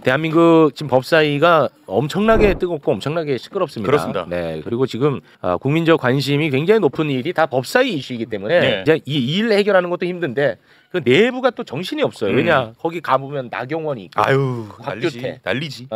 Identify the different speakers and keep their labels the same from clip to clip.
Speaker 1: 대한민국 지금 법사위가 엄청나게 뜨겁고 엄청나게 시끄럽습니다.
Speaker 2: 그렇습니다.
Speaker 1: 네. 그리고 지금 국민적 관심이 굉장히 높은 일이 다 법사위 이슈이기 때문에
Speaker 2: 네.
Speaker 1: 이제 이 일 해결하는 것도 힘든데 그 내부가 또 정신이 없어요. 왜냐 거기 가보면 나경원이 있고,
Speaker 2: 아유
Speaker 1: 곽규태,
Speaker 2: 난리지.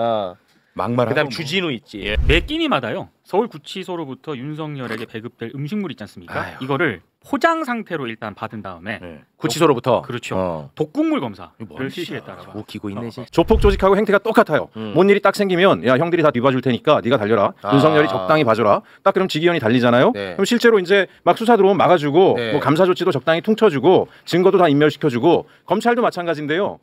Speaker 1: 막말. 그다음 주진우 있지.
Speaker 2: 예.
Speaker 3: 매 끼니마다요. 서울구치소로부터 윤석열에게 배급될 음식물 있지 않습니까?
Speaker 1: 아유.
Speaker 3: 이거를 포장 상태로 일단 받은 다음에
Speaker 2: 네.
Speaker 1: 구치소로부터
Speaker 3: 그렇죠. 독국물 검사를
Speaker 2: 뭔
Speaker 3: 실시했다라고.
Speaker 1: 웃기고 있네. 진짜.
Speaker 4: 조폭 조직하고 행태가 똑같아요. 뭔 일이 딱 생기면 야 형들이 다 뒤봐줄 테니까 네가 달려라. 윤석열이 적당히 봐줘라. 딱 그럼 지기현이 달리잖아요.
Speaker 1: 네.
Speaker 4: 그럼 실제로 이제 막 수사 들어오면 막아주고
Speaker 1: 네.
Speaker 4: 뭐 감사 조치도 적당히 퉁쳐주고 증거도 다 인멸시켜주고 검찰도 마찬가지인데요.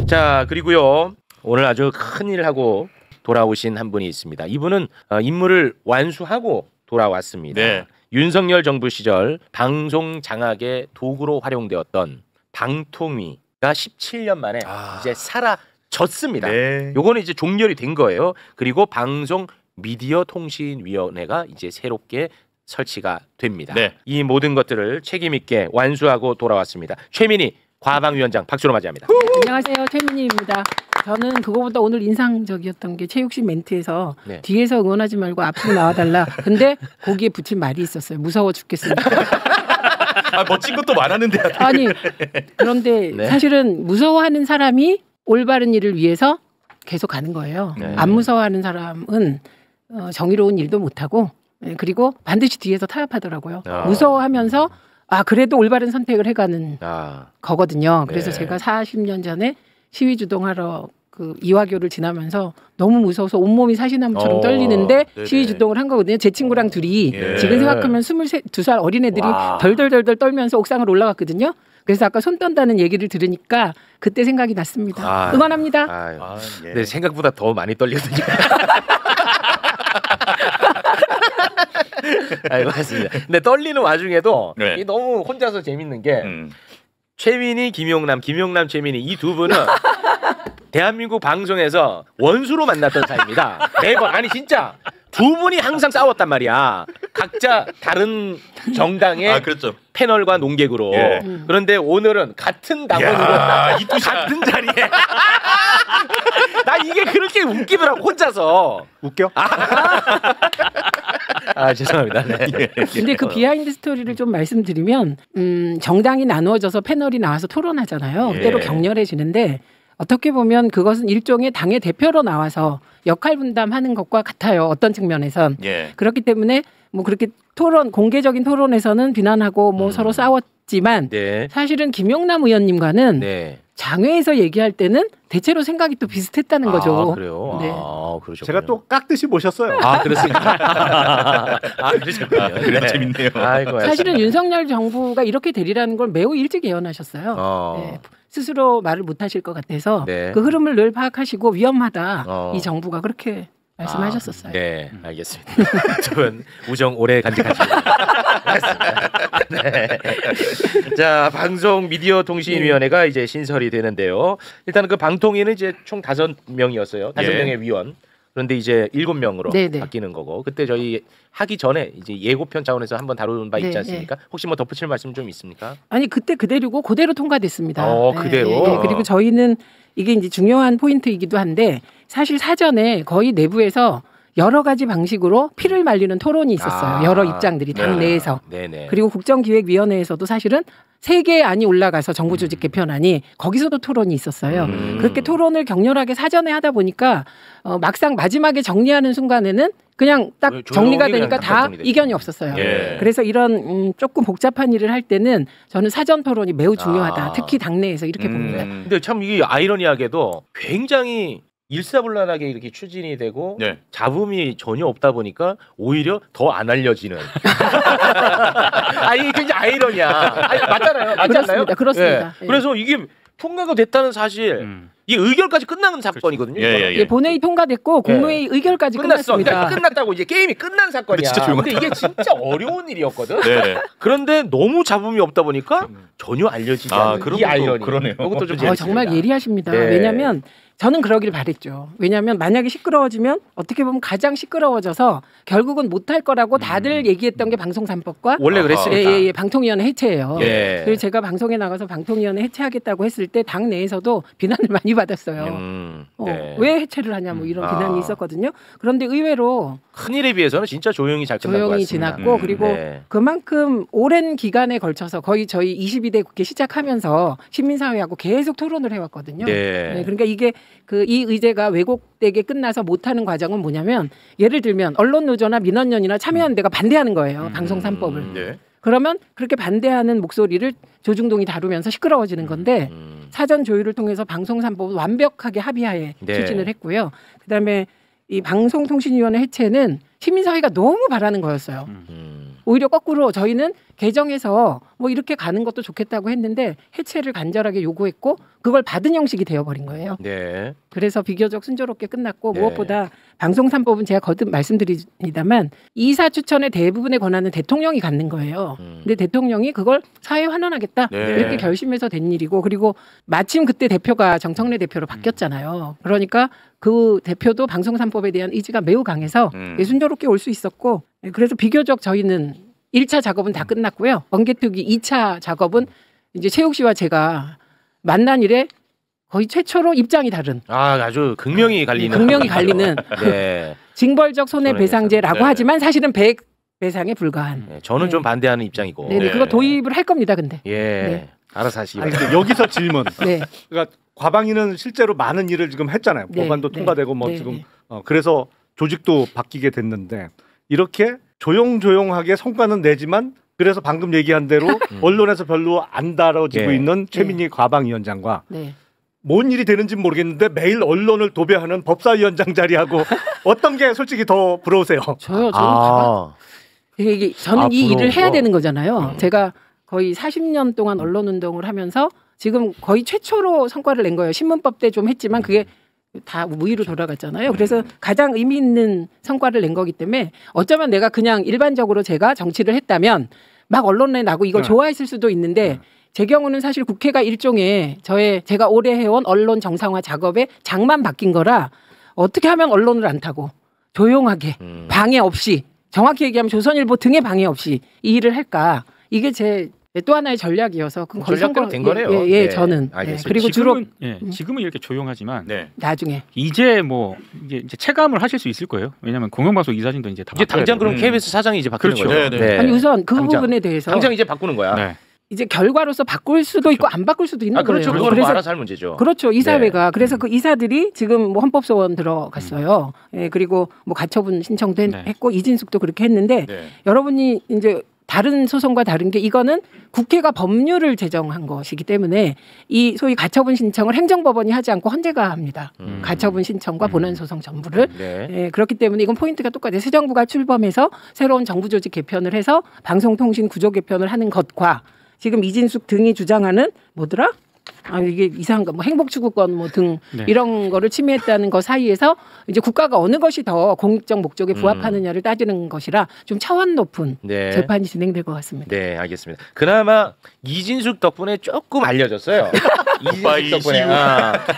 Speaker 1: 자 그리고요 오늘 아주 큰 일을 하고 돌아오신 한 분이 있습니다. 이분은 임무를 완수하고 돌아왔습니다.
Speaker 2: 네.
Speaker 1: 윤석열 정부 시절 방송 장악의 도구로 활용되었던 방통위가 17년 만에 이제 사라졌습니다.
Speaker 2: 네.
Speaker 1: 요거는 이제 종결이 된 거예요. 그리고 방송 미디어 통신위원회가 이제 새롭게 설치가 됩니다.
Speaker 2: 네.
Speaker 1: 이 모든 것들을 책임 있게 완수하고 돌아왔습니다. 최민희 과방위원장 박수로 맞이합니다.
Speaker 5: 안녕하세요, 최민희입니다. 저는 그거보다 오늘 인상적이었던 게 최욱 씨 멘트에서
Speaker 1: 네.
Speaker 5: 뒤에서 응원하지 말고 앞으로 나와달라. 근데 거기에 붙인 말이 있었어요. 무서워 죽겠습니다.
Speaker 2: 멋진 것도 많았는데.
Speaker 5: 아니 그런데
Speaker 1: 네.
Speaker 5: 사실은 무서워하는 사람이 올바른 일을 위해서 계속 가는 거예요.
Speaker 1: 네.
Speaker 5: 안 무서워하는 사람은 정의로운 일도 못하고 그리고 반드시 뒤에서 타협하더라고요. 무서워하면서 그래도 올바른 선택을 해가는 거거든요. 그래서
Speaker 1: 네.
Speaker 5: 제가 40년 전에 시위 주동하러 그 이화교를 지나면서 너무 무서워서 온몸이 사시나무처럼 떨리는데
Speaker 2: 네네.
Speaker 5: 시위 주동을 한 거거든요. 제 친구랑 둘이
Speaker 2: 예.
Speaker 5: 지금 생각하면 22살 어린애들이 덜덜덜덜 떨면서 옥상을 올라갔거든요. 그래서 아까 손 떤다는 얘기를 들으니까 그때 생각이 났습니다. 응원합니다.
Speaker 2: 예.
Speaker 1: 네, 생각보다 더 많이 떨리거든요. 아이고 맞습니다. 근데 떨리는 와중에도
Speaker 2: 네.
Speaker 1: 이게 너무 혼자서 재밌는 게 최민희, 김용남, 최민희 이 두 분은 대한민국 방송에서 원수로 만났던 사이입니다. 매번 아니 진짜 두 분이 항상 싸웠단 말이야. 각자 다른 정당의
Speaker 2: 그렇죠.
Speaker 1: 패널과 논객으로.
Speaker 2: 예.
Speaker 1: 그런데 오늘은 같은 당원으로 같은 자리에. 나 이게 그렇게 웃기더라고 혼자서.
Speaker 4: 웃겨?
Speaker 1: 죄송합니다. 네.
Speaker 5: 근데 그 비하인드 스토리를 좀 말씀드리면 정당이 나누어져서 패널이 나와서 토론하잖아요.
Speaker 1: 예.
Speaker 5: 때로 격렬해지는데 어떻게 보면 그것은 일종의 당의 대표로 나와서 역할 분담하는 것과 같아요. 어떤 측면에선.
Speaker 2: 예.
Speaker 5: 그렇기 때문에 뭐 그렇게 공개적인 토론에서는 비난하고 뭐 서로 싸웠지만
Speaker 1: 네.
Speaker 5: 사실은 김용남 의원님과는
Speaker 1: 네.
Speaker 5: 장외에서 얘기할 때는 대체로 생각이 또 비슷했다는 거죠.
Speaker 1: 그래요?
Speaker 5: 네.
Speaker 1: 그러죠.
Speaker 4: 제가 또 깍듯이 모셨어요.
Speaker 1: 그렇습니까? 그러셨군요.
Speaker 2: 네. 재밌네요.
Speaker 1: 아이고,
Speaker 5: 사실은 윤석열 정부가 이렇게 되리라는 걸 매우 일찍 예언하셨어요. 네. 스스로 말을 못하실 것 같아서
Speaker 1: 네.
Speaker 5: 그 흐름을 늘 파악하시고 위험하다. 이 정부가 그렇게 말씀하셨었어요.
Speaker 1: 네, 알겠습니다. 두 분 우정 오래 간직하시고. 네. 자, 방송 미디어 통신위원회가 이제 신설이 되는데요. 일단은 그 방통위는 이제 총 5명이었어요. 5명의 위원. 그런데 이제 7명으로
Speaker 5: 네네.
Speaker 1: 바뀌는 거고. 그때 저희 하기 전에 이제 예고편 차원에서 한번 다룬 바 있지 않습니까? 혹시 뭐 덧붙일 말씀 좀 있습니까?
Speaker 5: 아니 그때 그대로고 그대로 통과됐습니다.
Speaker 1: 그대로.
Speaker 5: 그리고 저희는 이게 이제 중요한 포인트이기도 한데 사실 사전에 거의 내부에서 여러 가지 방식으로 피를 말리는 토론이 있었어요. 여러 입장들이 당 내에서.
Speaker 1: 네네.
Speaker 5: 그리고 국정기획위원회에서도 사실은 3개의 안이 올라가서 정부조직 개편안이 거기서도 토론이 있었어요. 그렇게 토론을 격렬하게 사전에 하다 보니까 막상 마지막에 정리하는 순간에는 그냥 딱 정리가 되니까 다 이견이 없었어요.
Speaker 1: 예.
Speaker 5: 그래서 이런 조금 복잡한 일을 할 때는 저는 사전 토론이 매우 중요하다. 특히 당내에서 이렇게 봅니다.
Speaker 1: 근데 참 이게 아이러니하게도 굉장히 일사불란하게 이렇게 추진이 되고 잡음이 전혀 없다 보니까 오히려 더 안 알려지는. 이게 굉장히 아이러니야. 맞잖아요. 맞지 않나요?
Speaker 5: 그렇습니다.
Speaker 1: 예. 그래서 이게 통과가 됐다는 사실 이 의결까지 끝나는 사건이거든요.
Speaker 5: 본회의 통과됐고 국무회의 의결까지 끝났습니다.
Speaker 1: 끝났다고 이제 게임이 끝난 사건이야.
Speaker 2: 진짜 조용하다.
Speaker 1: 근데 이게 진짜 어려운 일이었거든. 그런데 너무 잡음이 없다 보니까 전혀 알려지지 않는 이 아이러니.
Speaker 2: 그러네요.
Speaker 1: 이것도 좀
Speaker 5: 정말 예리하십니다.
Speaker 1: 네.
Speaker 5: 왜냐하면 저는 그러길 바랬죠. 왜냐하면 만약에 시끄러워지면 어떻게 보면 가장 시끄러워져서 결국은 못할 거라고 다들 얘기했던 게 방송 3법과
Speaker 1: 원래 그랬으니까.
Speaker 5: 방통위원회 해체예요.
Speaker 1: 예.
Speaker 5: 그래서 제가 방송에 나가서 방통위원회 해체하겠다고 했을 때 당 내에서도 비난을 많이 받았어요.
Speaker 1: 네.
Speaker 5: 왜 해체를 하냐 뭐 이런 비난이 있었거든요. 그런데 의외로
Speaker 1: 큰 일에 비해서는 진짜 조용히 잘 끝난 것
Speaker 5: 조용히
Speaker 1: 같습니다.
Speaker 5: 지났고 그리고
Speaker 1: 네.
Speaker 5: 그만큼 오랜 기간에 걸쳐서 거의 저희 22대 국회 시작하면서 시민사회하고 계속 토론을 해왔거든요.
Speaker 1: 네.
Speaker 5: 그러니까 이게 이 의제가 왜곡되게 끝나서 못하는 과정은 뭐냐면 예를 들면 언론노조나 민원연이나 참여연대가 반대하는 거예요. 방송 3법을.
Speaker 2: 네.
Speaker 5: 그러면 그렇게 반대하는 목소리를 조중동이 다루면서 시끄러워지는 건데 사전 조율을 통해서 방송 3법을 완벽하게 합의하에
Speaker 1: 네.
Speaker 5: 추진을 했고요. 그다음에 이 방송통신위원회 해체는 시민사회가 너무 바라는 거였어요. 오히려 거꾸로 저희는 개정해서 뭐 이렇게 가는 것도 좋겠다고 했는데 해체를 간절하게 요구했고 그걸 받은 형식이 되어버린 거예요.
Speaker 1: 네.
Speaker 5: 그래서 비교적 순조롭게 끝났고
Speaker 1: 네.
Speaker 5: 무엇보다 방송 3법은 제가 거듭 말씀드립니다만 이사 추천의 대부분의 권한은 대통령이 갖는 거예요. 근데 대통령이 그걸 사회에 환원하겠다
Speaker 2: 네.
Speaker 5: 이렇게 결심해서 된 일이고 그리고 마침 그때 대표가 정청래 대표로 바뀌었잖아요. 그러니까 그 대표도 방송 3법에 대한 의지가 매우 강해서 순조롭게 올 수 있었고 그래서 비교적 저희는 1차 작업은 다 끝났고요. 번개특위 2차 작업은 이제 최욱 씨와 제가 만난 이래 거의 최초로 입장이 다른
Speaker 1: 아주 극명히 갈리는.
Speaker 5: 극명히 갈리는
Speaker 1: 네.
Speaker 5: 징벌적 손해배상제라고
Speaker 2: 네.
Speaker 5: 하지만 사실은 배상에 불과한.
Speaker 1: 네. 저는 좀 반대하는 입장이고.
Speaker 5: 네, 그거 도입을 할 겁니다. 근데.
Speaker 1: 예.
Speaker 5: 네.
Speaker 1: 알아서 하시기
Speaker 6: 아니,
Speaker 1: 바랍니다.
Speaker 6: 근데 여기서 질문.
Speaker 5: 네.
Speaker 6: 그러니까 과방위는 실제로 많은 일을 지금 했잖아요.
Speaker 5: 네,
Speaker 6: 법안도
Speaker 5: 네,
Speaker 6: 통과되고 뭐
Speaker 5: 네,
Speaker 6: 지금
Speaker 5: 네.
Speaker 6: 그래서 조직도 바뀌게 됐는데 이렇게 조용조용하게 성과는 내지만 그래서 방금 얘기한 대로 언론에서 별로 안 다뤄지고
Speaker 1: 네.
Speaker 6: 있는 최민희 과방위원장과
Speaker 5: 네.
Speaker 6: 뭔 일이 되는지는 모르겠는데 매일 언론을 도배하는 법사위원장 자리하고 어떤 게 솔직히 더 부러우세요?
Speaker 5: 저는 봐봐. 저는 이
Speaker 1: 부러워.
Speaker 5: 일을 해야 되는 거잖아요. 제가 거의 40년 동안 언론 운동을 하면서 지금 거의 최초로 성과를 낸 거예요. 신문법 때 좀 했지만 그게 다 무위로 돌아갔잖아요. 그래서 가장 의미 있는 성과를 낸 거기 때문에 어쩌면 내가 그냥 일반적으로 제가 정치를 했다면 막 언론에 나고 이걸 좋아했을 수도 있는데 제 경우는 사실 국회가 일종의 제가 오래 해온 언론 정상화 작업의 장만 바뀐 거라 어떻게 하면 언론을 안 타고 조용하게 방해 없이 정확히 얘기하면 조선일보 등의 방해 없이 이 일을 할까 이게 제 또 하나의 전략이어서 그건 거의
Speaker 1: 전략대로 된 거네요.
Speaker 5: 예,
Speaker 1: 네,
Speaker 5: 저는.
Speaker 1: 알겠습니다.
Speaker 5: 그리고 주로
Speaker 3: 지금은 이렇게 조용하지만
Speaker 2: 네.
Speaker 5: 나중에
Speaker 3: 이제 뭐 이제 체감을 하실 수 있을 거예요. 왜냐하면 공영방송 이사진도 이제 다
Speaker 1: 이제
Speaker 3: 바뀌어야
Speaker 1: 당장 그럼
Speaker 3: 돼요.
Speaker 1: KBS 사장이 이제 바뀌는
Speaker 3: 그렇죠.
Speaker 1: 거죠.
Speaker 2: 네, 네.
Speaker 5: 아니 우선 그
Speaker 1: 당장.
Speaker 5: 부분에 대해서
Speaker 1: 당장 이제 바꾸는 거야.
Speaker 3: 네.
Speaker 5: 이제 결과로서 바꿀 수도 있고 안 바꿀 수도 있는
Speaker 1: 그렇죠.
Speaker 5: 거예요.
Speaker 1: 그거는 뭐 알아서 할 문제죠.
Speaker 5: 그렇죠. 이사회가 그래서 그 이사들이 지금 뭐 헌법소원 들어갔어요. 예, 그리고 뭐 가처분 신청도 했고 이진숙도 그렇게 했는데
Speaker 2: 네.
Speaker 5: 여러분이 이제 다른 소송과 다른 게 이거는 국회가 법률을 제정한 것이기 때문에 이 소위 가처분 신청을 행정법원이 하지 않고 헌재가 합니다. 가처분 신청과 본안 소송 전부를.
Speaker 1: 네.
Speaker 5: 예, 그렇기 때문에 이건 포인트가 똑같아요. 새 정부가 출범해서 새로운 정부 조직 개편을 해서 방송통신 구조 개편을 하는 것과 지금 이진숙 등이 주장하는 뭐더라? 이게 이상한 거, 뭐 행복추구권 뭐 등 이런 거를 침해했다는 것 사이에서 이제 국가가 어느 것이 더 공익적 목적에 부합하느냐를 따지는 것이라 좀 차원 높은
Speaker 1: 네.
Speaker 5: 재판이 진행될 것 같습니다.
Speaker 1: 네, 알겠습니다. 그나마 이진숙 덕분에 조금 알려졌어요. 이진숙 덕분에.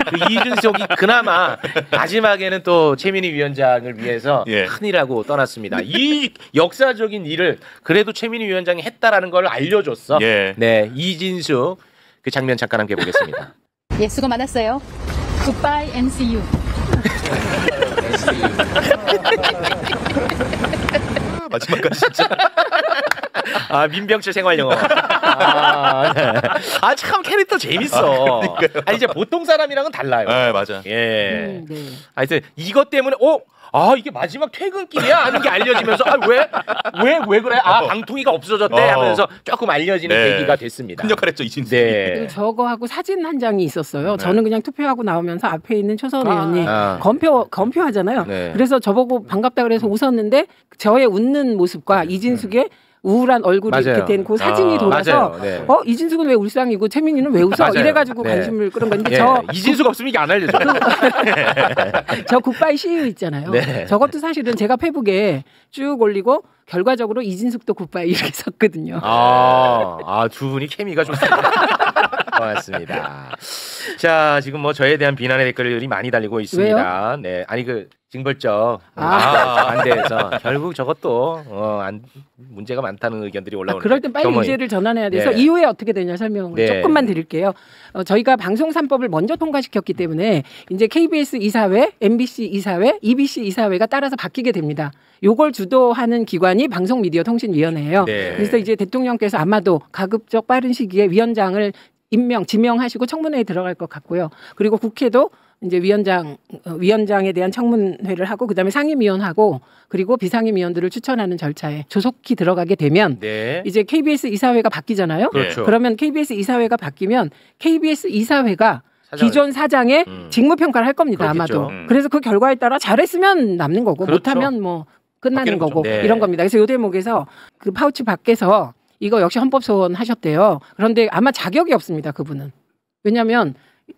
Speaker 1: 그 이진숙이 그나마 마지막에는 또 최민희 위원장을 위해서
Speaker 2: 예.
Speaker 1: 큰일하고 떠났습니다. 이 역사적인 일을 그래도 최민희 위원장이 했다라는 걸 알려줬어.
Speaker 2: 예.
Speaker 1: 네, 이진숙 그 장면 잠깐 함께 보겠습니다.
Speaker 7: 예, 수고 많았어요. Goodbye and see you.
Speaker 2: 마지막까지 진짜.
Speaker 1: 민병철 생활 영어. 참 캐릭터 재밌어. 이제 보통 사람이랑은 달라요.
Speaker 2: 네, 맞아.
Speaker 1: 예.
Speaker 5: 네.
Speaker 1: 하여튼 이것 때문에 이게 마지막 퇴근길이야 하는 게 알려지면서 왜 그래? 방통위가 없어졌대 하면서 조금 알려지는
Speaker 2: 네.
Speaker 1: 계기가 됐습니다.
Speaker 2: 큰 역할 했죠, 이진수.
Speaker 1: 네.
Speaker 5: 그리고 저거하고 사진 한 장이 있었어요. 저는 그냥 투표하고 나오면서 앞에 있는 초선 의원이
Speaker 1: 아.
Speaker 5: 검표하잖아요.
Speaker 1: 네.
Speaker 5: 그래서 저보고 반갑다 그래서 웃었는데 저의 웃는 모습과 이진숙의 우울한 얼굴이
Speaker 1: 맞아요.
Speaker 5: 이렇게 된 그 사진이 돌아서
Speaker 1: 맞아요. 네.
Speaker 5: 이진숙은 왜 울상이고 최민희는 왜 웃어?
Speaker 1: 맞아요.
Speaker 5: 이래가지고
Speaker 1: 네.
Speaker 5: 관심을 끌은 건데
Speaker 1: 예. 이진수가 없으면 이게 안 알려져.
Speaker 5: 저 굿바이 CU 있잖아요.
Speaker 1: 네.
Speaker 5: 저것도 사실은 제가 페북에 쭉 올리고 결과적으로 이진숙도 굿바이 이렇게 썼거든요.
Speaker 1: 두 분이 케미가 좋습니다. 고맙습니다. 자, 지금 뭐 저에 대한 비난의 댓글들이 많이 달리고 있습니다.
Speaker 5: 왜요?
Speaker 1: 네, 아니 그 징벌적 반대해서 결국 저것도 문제가 많다는 의견들이 올라오는.
Speaker 5: 그럴 땐 빨리 의제를 전환해야 돼서
Speaker 1: 네.
Speaker 5: 이후에 어떻게 되냐 설명을
Speaker 1: 네.
Speaker 5: 조금만 드릴게요. 저희가 방송 3법을 먼저 통과시켰기 때문에 이제 KBS 이사회, MBC 이사회, EBC 이사회가 따라서 바뀌게 됩니다. 요걸 주도하는 기관이 방송미디어통신위원회예요.
Speaker 1: 네.
Speaker 5: 그래서 이제 대통령께서 아마도 가급적 빠른 시기에 위원장을 지명하시고 청문회에 들어갈 것 같고요. 그리고 국회도 이제 위원장에 대한 청문회를 하고 그다음에 상임위원하고 그리고 비상임위원들을 추천하는 절차에 조속히 들어가게 되면
Speaker 1: 네.
Speaker 5: 이제 KBS 이사회가 바뀌잖아요.
Speaker 1: 그렇죠.
Speaker 5: 그러면 KBS 이사회가 바뀌면 KBS 이사회가 기존 사장의 직무평가를 할 겁니다.
Speaker 1: 그렇겠죠.
Speaker 5: 아마도. 그래서 그 결과에 따라 잘했으면 남는 거고
Speaker 1: 그렇죠.
Speaker 5: 못하면 뭐 끝나는 거고
Speaker 1: 네.
Speaker 5: 이런 겁니다. 그래서 이 대목에서 그 파우치 밖에서 이거 역시 헌법 소원 하셨대요. 그런데 아마 자격이 없습니다. 그분은. 왜냐하면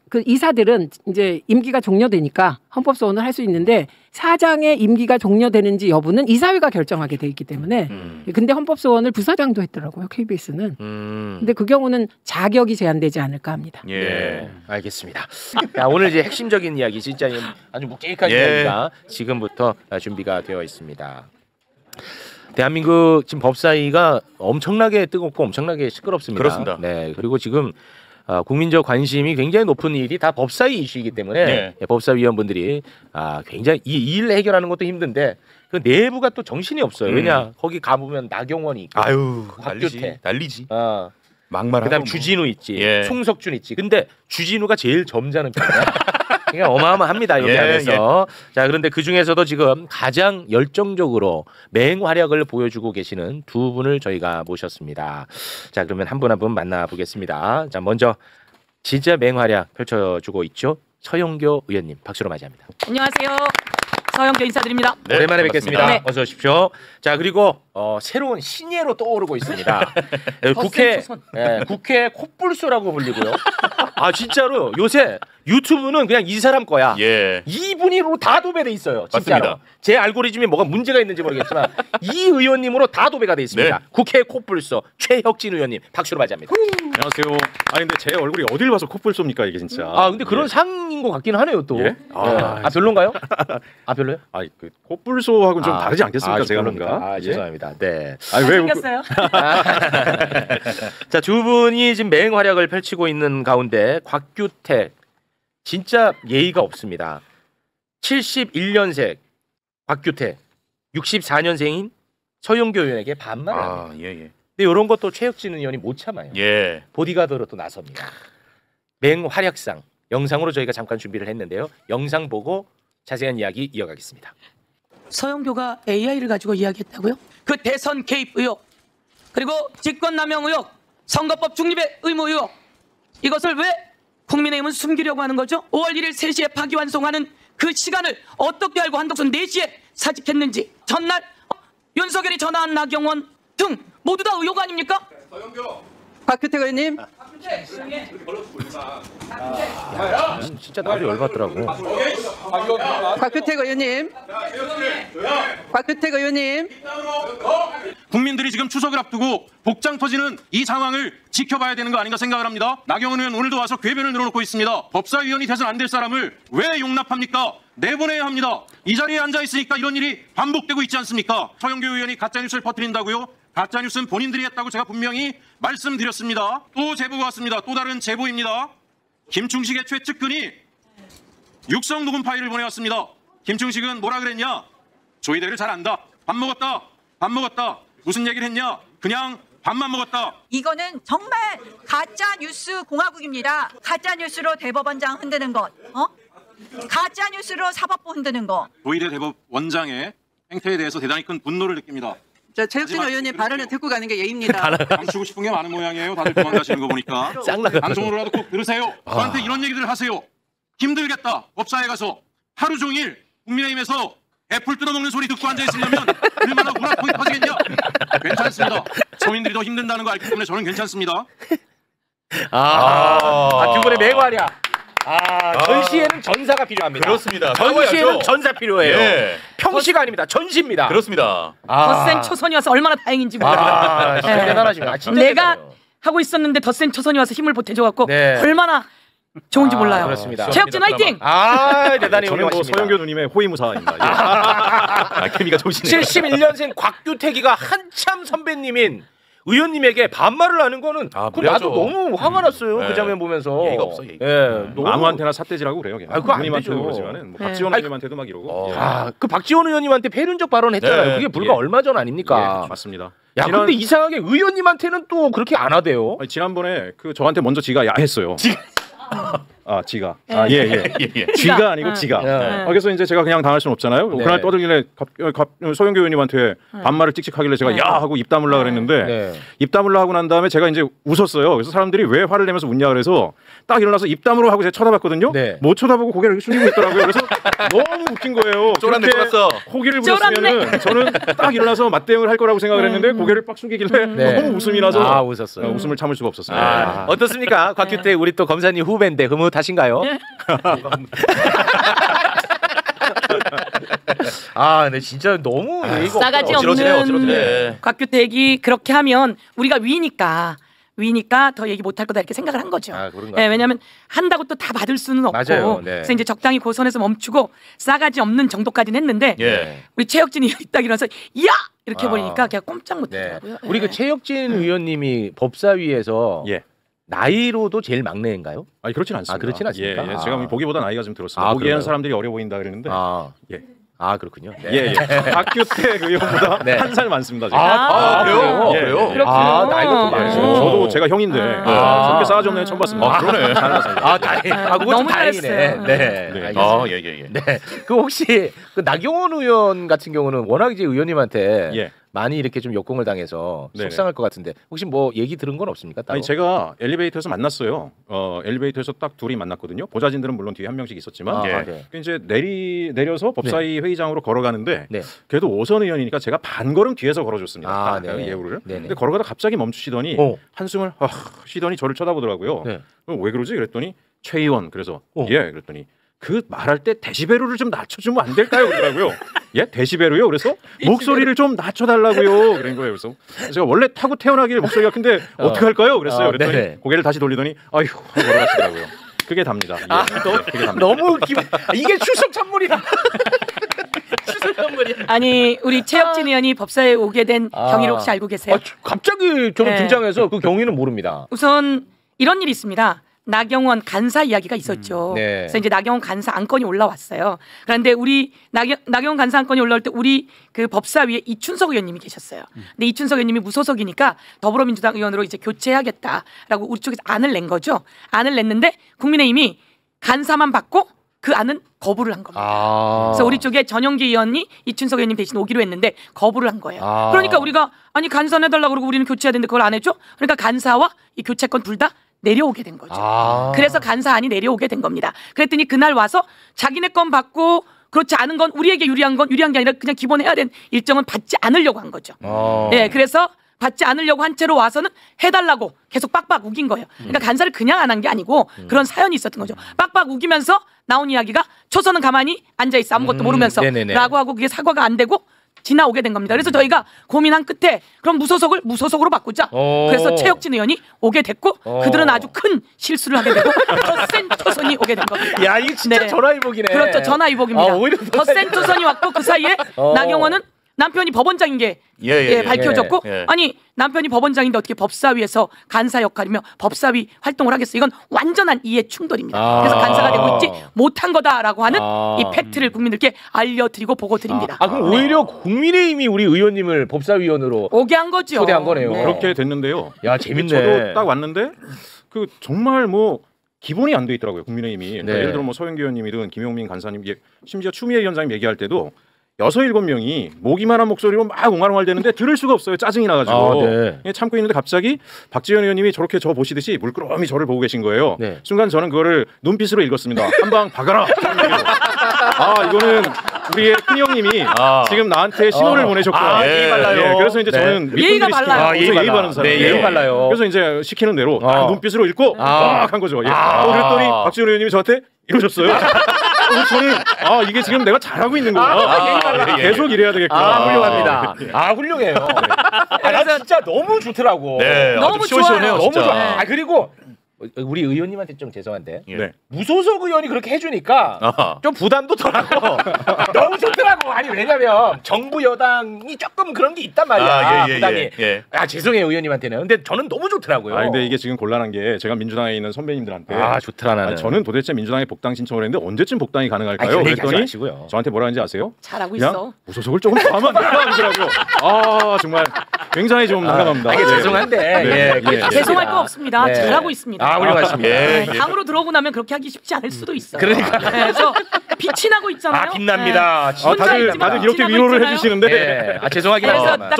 Speaker 5: 그 이사들은 이제 임기가 종료되니까 헌법 소원을 할 수 있는데 사장의 임기가 종료되는지 여부는 이사회가 결정하게 돼 있기 때문에 근데 헌법 소원을 부사장도 했더라고요. KBS는. 근데 그 경우는 자격이 제한되지 않을까 합니다.
Speaker 1: 예, 네, 알겠습니다. 자, 오늘 이제 핵심적인 이야기 진짜 아주 묵직한
Speaker 2: 예.
Speaker 1: 이야기가 지금부터 준비가 되어 있습니다. 대한민국 지금 법사위가 엄청나게 뜨겁고 엄청나게 시끄럽습니다.
Speaker 2: 그렇습니다.
Speaker 1: 네, 그리고 지금 국민적 관심이 굉장히 높은 일이 다 법사위 이슈이기 때문에
Speaker 2: 네.
Speaker 1: 법사위원분들이 굉장히 이 일 해결하는 것도 힘든데 그 내부가 또 정신이 없어요. 왜냐 거기 가보면 나경원이 있고,
Speaker 2: 아유
Speaker 1: 곽규태,
Speaker 2: 난리지.
Speaker 1: 그다음
Speaker 2: 막말하고
Speaker 1: 주진우 있지,
Speaker 2: 예.
Speaker 1: 송석준 있지. 근데 주진우가 제일 점잖은 편이야. 그러니까 어마어마합니다 여기
Speaker 2: 예,
Speaker 1: 안에서. 자, 그런데 그 중에서도 지금 가장 열정적으로 맹활약을 보여주고 계시는 두 분을 저희가 모셨습니다. 자, 그러면 한 분 한 분 만나보겠습니다. 자, 먼저 진짜 맹활약 펼쳐주고 있죠. 서영교 의원님 박수로 맞이합니다.
Speaker 8: 안녕하세요. 서영교 인사드립니다.
Speaker 2: 네,
Speaker 1: 오랜만에 뵙겠습니다.
Speaker 2: 반갑습니다.
Speaker 1: 어서 오십시오. 자, 그리고 새로운 신예로 떠오르고 있습니다. 국회 콧불소라고 불리고요. 진짜로 요새 유튜브는 그냥 이 사람 거야.
Speaker 2: 예.
Speaker 1: 이분으로 다 도배돼 있어요. 진짜로.
Speaker 2: 맞습니다.
Speaker 1: 제 알고리즘에 뭐가 문제가 있는지 모르겠지만 이 의원님으로 다 도배가 돼 있습니다.
Speaker 2: 네.
Speaker 1: 국회 콧불소 최혁진 의원님 박수로 맞이합니다.
Speaker 4: 안녕하세요. 아니 근데 제 얼굴이 어딜 봐서 콧불 쏩니까 이게 진짜.
Speaker 1: 근데 그런 상인 것 같기는 하네요 또.
Speaker 4: 예?
Speaker 1: 별론가요? 별로요?
Speaker 4: 그 콧불소하고는 좀 다르지 않겠습니까 제가
Speaker 1: 별로입니까?
Speaker 4: 뭔가.
Speaker 1: 죄송합니다. 네.
Speaker 4: 아니 왜
Speaker 8: 생겼어요.
Speaker 1: 자, 두 분이 지금 맹활약을 펼치고 있는 가운데 곽규택 진짜 예의가 없습니다. 71년생 곽규택, 64년생인 서영교 의원에게 반말을 합니다.
Speaker 2: 예.
Speaker 1: 근데 이런 것도 최혁진 의원이 못 참아요.
Speaker 2: 예.
Speaker 1: 보디가드로 또 나섭니다. 맹활약상 영상으로 저희가 잠깐 준비를 했는데요. 영상 보고 자세한 이야기 이어가겠습니다.
Speaker 8: 서영교가 AI를 가지고 이야기했다고요? 그 대선 개입 의혹, 그리고 직권남용 의혹, 선거법 중립의 의무 의혹, 이것을 왜 국민의힘은 숨기려고 하는 거죠? 5월 1일 3시에 파기환송하는 그 시간을 어떻게 알고 한덕수 4시에 사직했는지, 전날 윤석열이 전화한 나경원 등 모두 다 의혹 아닙니까?
Speaker 9: 곽규택 의원님.
Speaker 1: 진짜 나도 열받더라고.
Speaker 9: 곽규택 의원님. 곽규택 의원님.
Speaker 10: 국민들이 지금 추석을 앞두고 복장 터지는 이 상황을 지켜봐야 되는 거 아닌가 생각을 합니다. 나경원 의원 오늘도 와서 궤변을 늘어놓고 있습니다. 법사위원이 돼서는 안 될 사람을 왜 용납합니까? 내보내야 합니다. 이 자리에 앉아 있으니까 이런 일이 반복되고 있지 않습니까? 서영교 의원이 가짜뉴스를 퍼뜨린다고요? 가짜뉴스는 본인들이 했다고 제가 분명히 말씀드렸습니다. 또 제보가 왔습니다. 또 다른 제보입니다. 김충식의 최측근이 육성 녹음 파일을 보내왔습니다. 김충식은 뭐라 그랬냐? 조이대를 잘 안다. 밥 먹었다. 밥 먹었다. 무슨 얘기를 했냐? 그냥 밥만 먹었다.
Speaker 11: 이거는 정말 가짜 뉴스 공화국입니다. 가짜 뉴스로 대법원장 흔드는 것, 가짜 뉴스로 사법부 흔드는 거.
Speaker 10: 조이대 대법원장의 행태에 대해서 대단히 큰 분노를 느낍니다.
Speaker 9: 자, 최혁진 의원님 발언을 듣고 가는 게 예의입니다.
Speaker 10: 감추고 싶은 게 많은 모양이에요. 다들 도망가시는 거 보니까. 방송으로라도 꼭 들으세요. 저한테 이런 얘기들을 하세요. 힘들겠다. 법사에 가서 하루 종일 국민의힘에서 애플 뜯어먹는 소리 듣고 앉아있으려면 얼마나 우라통이 터지겠냐. 괜찮습니다. 서민들이 더 힘든다는 거 알기 때문에 저는 괜찮습니다.
Speaker 1: 두 분의 맹활약. 전시에는 전사가 필요합니다.
Speaker 2: 그렇습니다.
Speaker 1: 전시에는 전사 필요해요.
Speaker 2: 예.
Speaker 1: 평시가 아닙니다. 전시입니다.
Speaker 2: 그렇습니다.
Speaker 8: 거센 초선이어서 얼마나 다행인지 몰라요.
Speaker 1: 진짜 대단하십니다. 진짜
Speaker 8: 내가
Speaker 1: 대단해요.
Speaker 8: 하고 있었는데 더 센 초선이 와서 힘을 보태줘갖고
Speaker 1: 네.
Speaker 8: 얼마나 좋은지 몰라요.
Speaker 1: 그렇습니다.
Speaker 8: 최혁진 화이팅!
Speaker 1: 대단히
Speaker 4: 저는 뭐
Speaker 1: 훌륭하십니다.
Speaker 4: 서영교 누님의 호위무사입니다.
Speaker 2: 케미가 좋으시네요.
Speaker 1: 71년생 곽규택이가 한참 선배님인 의원님에게 반말을 하는 거는 그거 나도 너무 화가 났어요. 그 장면 보면서.
Speaker 2: 예의가 없어. 예의가.
Speaker 1: 너무...
Speaker 4: 아무한테나 삿대질하고 그래요.
Speaker 1: 그거 안
Speaker 4: 누님한테도
Speaker 1: 되죠.
Speaker 4: 그러지만은 뭐 박지원 의원님한테도 막 이러고.
Speaker 1: 그 박지원 의원님한테 폐륜적 발언했잖아요. 그게 불과 얼마 전 아닙니까?
Speaker 4: 예, 맞습니다.
Speaker 1: 야, 근데 이상하게 의원님한테는 또 그렇게 안 하대요.
Speaker 4: 아니, 지난번에 그 저한테 먼저 지가 야했어요. 지가. 쥐가 아니고 지가. 그래서 이제 제가 그냥 당할 수는 없잖아요. 그날 떠들길래 소영교 의원님한테 반말을 찍찍하길래 제가 야 하고 입 다물라 그랬는데 입 다물라 하고 난 다음에 제가 이제 웃었어요. 그래서 사람들이 왜 화를 내면서 웃냐 그래서 딱 일어나서 입 다물어 하고 제가 쳐다봤거든요. 못 쳐다보고 고개를 숙이고 있더라고요. 그래서 너무 웃긴 거예요.
Speaker 2: 쫄았네, 쫄았어.
Speaker 4: 호기를 부렸으면은 저는 딱 일어나서 맞대응을 할 거라고 생각을 했는데 고개를 빡 숙이길래 너무 웃음이 나서
Speaker 1: 웃었어요.
Speaker 4: 웃음을 참을 수가 없었어요.
Speaker 1: 어떻습니까? 곽규택 우리 또 검사님 후배인데 흐뭇하신가요? 근데 진짜 너무
Speaker 8: 싸가지 없는 곽규택이 그렇게 하면 우리가 위니까 더 얘기 못할 거다 이렇게 생각을 한 거죠. 왜냐하면 한다고 또 다 받을 수는 없고
Speaker 1: 맞아요.
Speaker 8: 그래서 이제 적당히 고선에서 멈추고 싸가지 없는 정도까지는 했는데 우리 최혁진이 딱 일어나서 야 이렇게 보니까 그냥 꼼짝 못하더라고요.
Speaker 1: 우리 그 최혁진 의원님이 법사위에서 나이로도 제일 막내인가요?
Speaker 4: 아니 그렇진 않습니다.
Speaker 1: 그렇진 않습니까?
Speaker 4: 제가 보기보다 나이가 좀 들었습니다. 보기에는 사람들이 어려 보인다 그랬는데
Speaker 1: 그렇군요.
Speaker 4: 박규택 의원보다 한 살 많습니다.
Speaker 2: 그래요?
Speaker 1: 나이가 좀 많으시고.
Speaker 4: 저도 제가 형인데 저렇게 싸가지 없는 애 처음 봤습니다.
Speaker 2: 그러네.
Speaker 1: 그거 좀
Speaker 8: 너무
Speaker 1: 다행이네.
Speaker 8: 잘했어요.
Speaker 1: 그 혹시 그 나경원 의원 같은 경우는 워낙 이제 의원님한테 많이 이렇게 좀 역공을 당해서 속상할 것 같은데 혹시 뭐 얘기 들은 건 없습니까? 따로?
Speaker 4: 아니 제가 엘리베이터에서 만났어요. 엘리베이터에서 딱 둘이 만났거든요. 보좌진들은 물론 뒤에 한 명씩 있었지만 이제 내려서 법사위 회의장으로 걸어가는데 그래도 오선 의원이니까 제가 반걸음 뒤에서 걸어줬습니다. 예우를. 근데 걸어가다 갑자기 멈추시더니 한숨을 쉬더니 저를 쳐다보더라고요. 왜 그러지? 그랬더니 최 의원 그래서 그랬더니 그 말할 때 데시벨을 좀 낮춰주면 안 될까요? 그러더라고요. 데시벨로요? 그래서 목소리를 좀 낮춰달라고요. 그런 거예요. 그래서 제가 원래 타고 태어나길 목소리가 큰데 어떻게 할까요? 그랬어요. 그랬더니 고개를 다시 돌리더니 아휴 하고 걸어가시더라고요. 그게 답니다. 그게 답니다.
Speaker 1: 너무 이게 추석 선물이다.
Speaker 8: 아니 우리 최혁진 의원이 법사에 오게 된 경위를 혹시 알고 계세요?
Speaker 1: 갑자기 저는 등장해서 그 경위는 모릅니다.
Speaker 8: 우선 이런 일이 있습니다. 나경원 간사 이야기가 있었죠. 그래서 이제 나경원 간사 안건이 올라왔어요. 그런데 우리 나경원 간사 안건이 올라올 때 우리 그 법사위에 이춘석 의원님이 계셨어요. 근데 이춘석 의원님이 무소속이니까 더불어민주당 의원으로 이제 교체해야겠다라고 우리 쪽에서 안을 낸 거죠. 안을 냈는데 국민의힘이 간사만 받고 그 안은 거부를 한 겁니다. 그래서 우리 쪽에 전용기 의원이 이춘석 의원님 대신 오기로 했는데 거부를 한 거예요. 그러니까 우리가 아니 간사 내달라고 그러고 우리는 교체해야 되는데 그걸 안 해줘? 그러니까 간사와 이 교체권 둘 다 내려오게 된 거죠. 그래서 간사안이 내려오게 된 겁니다. 그랬더니 그날 와서 자기네 건 받고 그렇지 않은 건 우리에게 유리한 게 아니라 그냥 기본 해야 되는 일정은 받지 않으려고 한 거죠. 그래서 받지 않으려고 한 채로 와서는 해달라고 계속 빡빡 우긴 거예요. 그러니까 간사를 그냥 안 한 게 아니고 그런 사연이 있었던 거죠. 빡빡 우기면서 나온 이야기가 초선은 가만히 앉아있어 아무것도 모르면서 라고 하고 그게 사과가 안 되고 지나오게 된 겁니다. 그래서 저희가 고민한 끝에 그럼 무소속을 무소속으로 바꾸자. 그래서 최혁진 의원이 오게 됐고 그들은 아주 큰 실수를 하게 되고 더 센 초선이 오게 된 겁니다.
Speaker 1: 야, 이거 진짜 전화위복이네.
Speaker 8: 그렇죠. 전화위복입니다. 더 센 초선이 왔고 그 사이에 나경원은 남편이 법원장인 게 밝혀졌고 아니 남편이 법원장인데 어떻게 법사위에서 간사 역할이며 법사위 활동을 하겠어. 이건 완전한 이해 충돌입니다. 그래서 간사가 되고 있지 못한 거다라고 하는 이 팩트를 국민들께 알려드리고 보고 드립니다.
Speaker 1: 그럼 오히려 국민의힘이 우리 의원님을 법사위원으로
Speaker 8: 오게 한 거죠.
Speaker 1: 초대한 거네요.
Speaker 4: 그렇게 됐는데요.
Speaker 1: 야, 재밌네.
Speaker 4: 저도 딱 왔는데 그 정말 뭐 기본이 안 돼 있더라고요. 국민의힘이. 그러니까 예를 들어 뭐 서영교 의원님이든 김용민 간사님, 심지어 추미애 위원장님 얘기할 때도 6-7명이 모기만한 목소리로 막 옹알옹알대는데 들을 수가 없어요. 짜증이 나가지고 참고 있는데 갑자기 박지원 의원님이 저렇게 저 보시듯이 물끄러미 저를 보고 계신 거예요. 순간 저는 그거를 눈빛으로 읽었습니다. 한 방 박아라. 이거는 우리의 큰형님이 지금 나한테 신호를 보내셨구나. 그래서 이제 저는
Speaker 8: 예의가 발라요.
Speaker 4: 예의 바른 사람.
Speaker 1: 예의 발라요.
Speaker 4: 그래서 이제 시키는 대로 눈빛으로 읽고 막 한 거죠. 그랬더니 박지원 의원님이 저한테 이러셨어요. 저는 이게 지금 내가 잘하고 있는 거야. 계속 이래야 되겠구나.
Speaker 1: 훌륭합니다. 훌륭해요. 나 진짜 너무 좋더라고.
Speaker 2: 네,
Speaker 1: 너무
Speaker 2: 시원시원해요.
Speaker 1: 너무 좋아. 그리고 우리 의원님한테 좀 죄송한데 무소속 의원이 그렇게 해주니까 좀 부담도 덜하고 너무 좋더라고. 아니 왜냐면 정부 여당이 조금 그런 게 있단 말이야. 부담이. 죄송해요 의원님한테는. 근데 저는 너무 좋더라고요.
Speaker 4: 근데 이게 지금 곤란한 게 제가 민주당에 있는 선배님들한테
Speaker 1: 좋더라 나는.
Speaker 4: 저는 도대체 민주당에 복당 신청을 했는데 언제쯤 복당이 가능할까요? 그랬더니 저한테 뭐라 하는지 아세요?
Speaker 5: 잘하고 있어.
Speaker 4: 무소속을 조금 더 하면 안 되더라고요. 정말 굉장히 좀 난감합니다.
Speaker 1: 죄송한데
Speaker 12: 죄송할 거 없습니다. 잘하고 있습니다.
Speaker 1: 훌륭하십니다.
Speaker 12: 당으로 들어오고 나면 그렇게 하기 쉽지 않을 수도 있어요.
Speaker 1: 그러니까.
Speaker 12: 그래서 빛이 나고 있잖아요.
Speaker 1: 빛납니다.
Speaker 4: 다들 이렇게 위로를 해주시는데
Speaker 1: 죄송하긴
Speaker 12: 하지만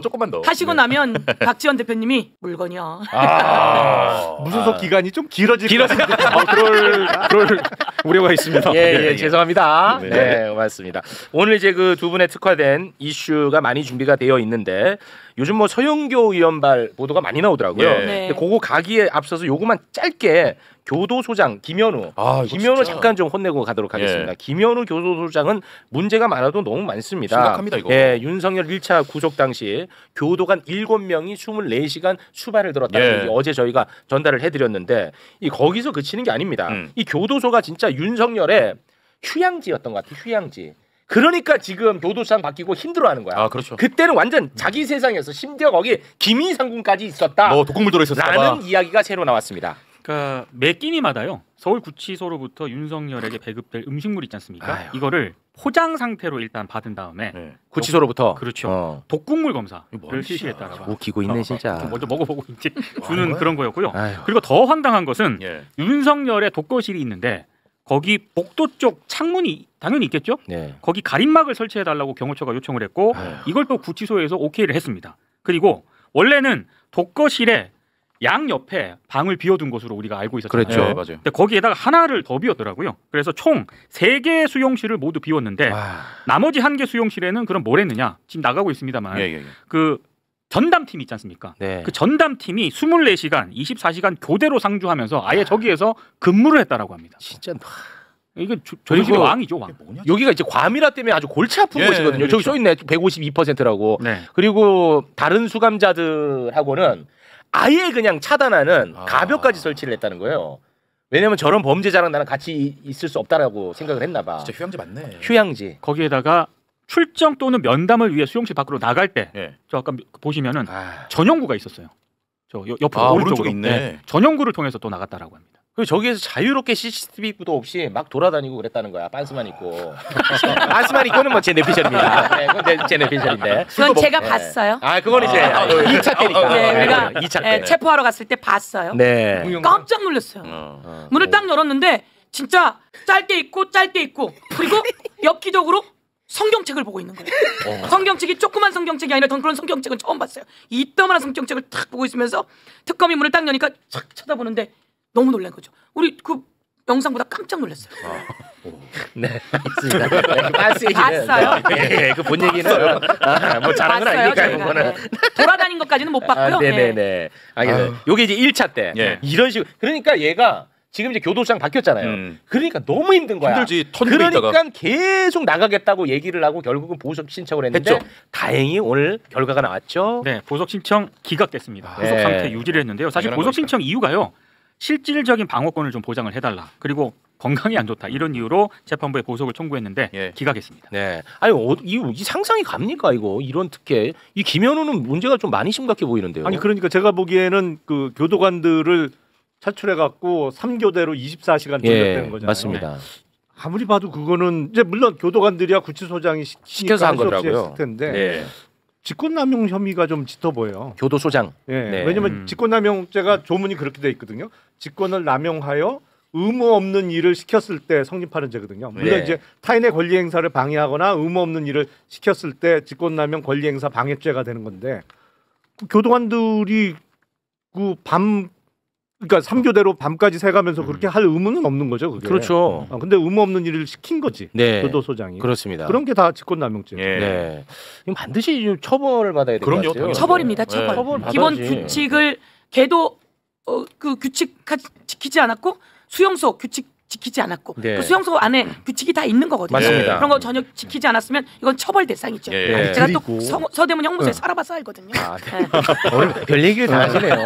Speaker 2: 조금만 더.
Speaker 12: 하시고 나면 박지원 대표님이 물건이야.
Speaker 6: 무소속 기간이 좀 길어질
Speaker 4: 그럴 우려가 있습니다.
Speaker 1: 죄송합니다. 고맙습니다. 오늘 이제 그 두 분의 특화된 이슈가 많이 준비가 되어 있는데 요즘 뭐 서영교 의원발 보도가 많이 나오더라고요. 근데 그거 가기에 앞서서 요거만 짧게 교도소장 김현우 잠깐 좀 혼내고 가도록 하겠습니다. 김현우 교도소장은 문제가 많아도 너무 많습니다.
Speaker 2: 심각합니다 이거.
Speaker 1: 윤석열 1차 구속 당시 교도관 7명이 24시간 수발을 들었다는 어제 저희가 전달을 해드렸는데 거기서 그치는 게 아닙니다. 이 교도소가 진짜 윤석열의 휴양지였던 것 같아요. 휴양지. 그러니까 지금 교도소장 바뀌고 힘들어하는 거야.
Speaker 2: 그렇죠.
Speaker 1: 그때는 완전 자기 세상이었어. 심지어 거기 김희상군까지 있었다.
Speaker 2: 독극물 들어있었다.
Speaker 1: 라는 이야기가 새로 나왔습니다.
Speaker 3: 그러니까 매 끼니마다요. 서울구치소로부터 윤석열에게 배급될 음식물 있지 않습니까? 이거를 포장 상태로 일단 받은 다음에
Speaker 1: 구치소로부터
Speaker 3: 그렇죠. 독극물 검사를 실시했다라고.
Speaker 1: 웃기고 있네 진짜.
Speaker 3: 먼저 먹어보고 이제 주는 그런 거였고요. 그리고 더 황당한 것은 윤석열의 독거실이 있는데 거기 복도 쪽 창문이 당연히 있겠죠. 거기 가림막을 설치해달라고 경호처가 요청을 했고 이걸 또 구치소에서 오케이를 했습니다. 그리고 원래는 독거실에 양 옆에 방을 비워둔 것으로 우리가 알고 있었잖아요.
Speaker 1: 그렇죠.
Speaker 2: 맞아요.
Speaker 3: 근데 거기에다가 하나를 더 비웠더라고요. 그래서 총 3개의 수용실을 모두 비웠는데 나머지 1개 수용실에는 그럼 뭘 했느냐? 지금 나가고 있습니다만 그 전담팀 있지 않습니까? 그 전담팀이 24시간, 24시간 교대로 상주하면서 아예 저기에서 근무를 했다라고 합니다.
Speaker 1: 진짜
Speaker 3: 이게 저희 집의 왕이죠, 왕.
Speaker 1: 여기가 이제 과밀화 때문에 아주 골치 아픈 곳이거든요.
Speaker 3: 그렇죠.
Speaker 1: 저기 써 있네. 152%라고. 그리고 다른 수감자들하고는 아예 그냥 차단하는 가벽까지 설치를 했다는 거예요. 왜냐면 저런 범죄자랑 나는 같이 있을 수 없다라고 생각을 했나 봐.
Speaker 2: 진짜 휴양지 맞네.
Speaker 1: 휴양지.
Speaker 3: 거기에다가 출정 또는 면담을 위해 수용실 밖으로 나갈 때 저 아까 보시면은 전용구가 있었어요. 저 옆으로 오른쪽에 있네. 전용구를 통해서 또 나갔다라고 합니다.
Speaker 1: 그리고 저기에서 자유롭게 CCTV도 없이 막 돌아다니고 그랬다는 거야. 빤스만 입고. 빤스만 입고는 뭐 제 내피셜입니다. 그건 제 내피셜인데.
Speaker 12: 그건 제가 봤어요.
Speaker 1: 그건 이제 2차 때니까.
Speaker 12: 우리가
Speaker 1: 2차 때.
Speaker 12: 체포하러 갔을 때 봤어요. 깜짝 놀랐어요. 문을 딱 열었는데 진짜 짧게 있고 그리고 엽기적으로 성경책을 보고 있는 거예요. 성경책이 조그만 성경책이 아니라 전 그런 성경책은 처음 봤어요. 이따만한 성경책을 탁 보고 있으면서 특검이 문을 딱 여니까 착 쳐다보는데 너무 놀란 거죠. 우리 그 영상보다 깜짝 놀랐어요.
Speaker 1: 네, 있습니다. 봤어요. 그 본 얘기는 뭐 잘한 건 아니니까 이거는.
Speaker 12: 돌아다닌 것까지는 못 봤고요.
Speaker 1: 네네네. 알겠어요. 요게 이제 1차 때 이런 식으로. 그러니까 얘가 지금 이제 교도소장 바뀌었잖아요. 그러니까 너무 힘든 거야.
Speaker 2: 힘들지.
Speaker 1: 그러니까 계속 나가겠다고 얘기를 하고 결국은 보석 신청을 했는데 다행히 오늘 결과가 나왔죠.
Speaker 3: 네, 보석 신청 기각됐습니다. 보석 상태 유지를 했는데요. 사실 보석 신청 이유가요. 실질적인 방어권을 좀 보장을 해달라. 그리고 건강이 안 좋다. 이런 이유로 재판부에 보석을 청구했는데 기각했습니다.
Speaker 1: 네. 아니 이 상상이 갑니까 이거? 이런 특혜. 이 김현우는 문제가 좀 많이 심각해 보이는데요.
Speaker 6: 아니 그러니까 제가 보기에는 그 교도관들을 차출해 갖고 3교대로 24시간 돌렸다는 거잖아요.
Speaker 1: 맞습니다.
Speaker 6: 아무리 봐도 그거는 이제 물론 교도관들이야 구치소장이
Speaker 1: 시켜서 한 거더라고요.
Speaker 6: 했을 텐데 직권남용 혐의가 좀 짙어 보여요.
Speaker 1: 교도소장.
Speaker 6: 왜냐면 직권남용죄가 조문이 그렇게 돼 있거든요. 직권을 남용하여 의무 없는 일을 시켰을 때 성립하는 죄거든요. 물론 이제 타인의 권리 행사를 방해하거나 의무 없는 일을 시켰을 때 직권남용 권리 행사 방해죄가 되는 건데 그 교도관들이 그러니까 3교대로 밤까지 새가면서 그렇게 할 의무는 없는 거죠. 그게.
Speaker 1: 그렇죠.
Speaker 6: 근데 의무 없는 일을 시킨 거지. 교도소장이.
Speaker 1: 그렇습니다.
Speaker 6: 그런 게 다 직권남용죄.
Speaker 1: 이건 반드시 처벌을 받아야 될 것 같아요.
Speaker 12: 처벌입니다. 처벌. 기본 규칙을 걔도 그 규칙 지키지 않았고 수용소 규칙 지키지 않았고 그 수용소 안에 규칙이 다 있는 거거든요.
Speaker 1: 맞습니다.
Speaker 12: 그런 거 전혀 지키지 않았으면 이건 처벌 대상이죠. 제가 또 서대문 형무소에 살아봐서 알거든요.
Speaker 1: 별 얘기를 다 하시네요.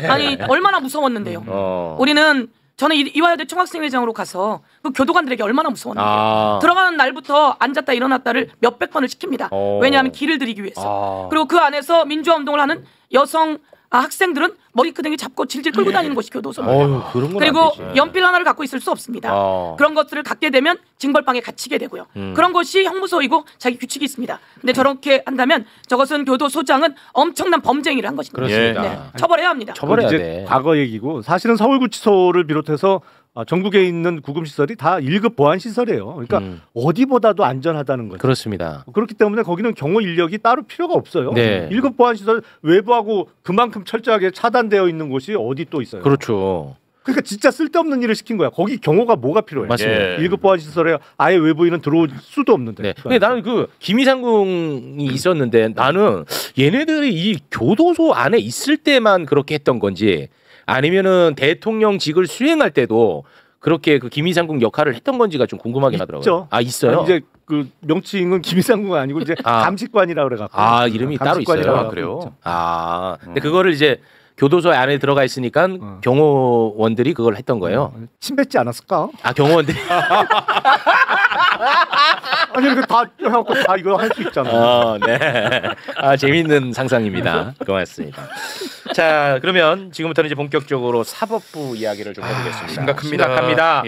Speaker 12: 아니 얼마나 무서웠는데요. 우리는 저는 이화여대 총학생회장으로 가서 그 교도관들에게 얼마나 무서웠는데요. 들어가는 날부터 앉았다 일어났다를 몇백 번을 시킵니다. 왜냐하면 길을 들이기 위해서. 그리고 그 안에서 민주화 운동을 하는 여성 학생들은 머리끄댕이 잡고 질질 끌고 다니는 곳이 교도소입니다. 그리고 연필 하나를 갖고 있을 수 없습니다. 그런 것들을 갖게 되면 징벌방에 갇히게 되고요. 그런 것이 형무소이고 자기 규칙이 있습니다. 근데 저렇게 한다면 저것은 교도소장은 엄청난 범죄행위를 한 것입니다.
Speaker 1: 그렇습니다.
Speaker 12: 처벌해야 합니다.
Speaker 6: 처벌해야 돼. 과거 얘기고 사실은 서울구치소를 비롯해서 전국에 있는 구금시설이 다 1급 보안시설이에요. 그러니까 어디보다도 안전하다는 거죠.
Speaker 1: 그렇습니다.
Speaker 6: 그렇기 때문에 거기는 경호 인력이 따로 필요가 없어요. 1급 보안시설 외부하고 그만큼 철저하게 차단되어 있는 곳이 어디 또 있어요.
Speaker 1: 그렇죠.
Speaker 6: 그러니까 진짜 쓸데없는 일을 시킨 거야. 거기 경호가 뭐가 필요해?
Speaker 1: 맞습니다.
Speaker 6: 1급 보안시설에 아예 외부인은 들어올 수도 없는데.
Speaker 1: 근데 나는 그 김이상궁이 있었는데 나는 얘네들이 이 교도소 안에 있을 때만 그렇게 했던 건지 아니면은 대통령직을 수행할 때도 그렇게 그 김이상궁 역할을 했던 건지가 좀 궁금하긴 하더라고요. 있어요?
Speaker 6: 이제 그 명칭은 김이상궁 아니고 이제 감식관이라고 그래갖고.
Speaker 1: 이름이 따로 있어요.
Speaker 6: 그래요?
Speaker 1: 근데 그거를 이제 교도소 안에 들어가 있으니까 경호원들이 그걸 했던 거예요.
Speaker 6: 침 뱉지 않았을까?
Speaker 1: 경호원들이.
Speaker 6: 아니 이거 다 이거 할 수 있잖아.
Speaker 1: 네. 재미있는 상상입니다. 고맙습니다. 자, 그러면 지금부터는 이제 본격적으로 사법부 이야기를 좀 해보겠습니다. 심각합니다.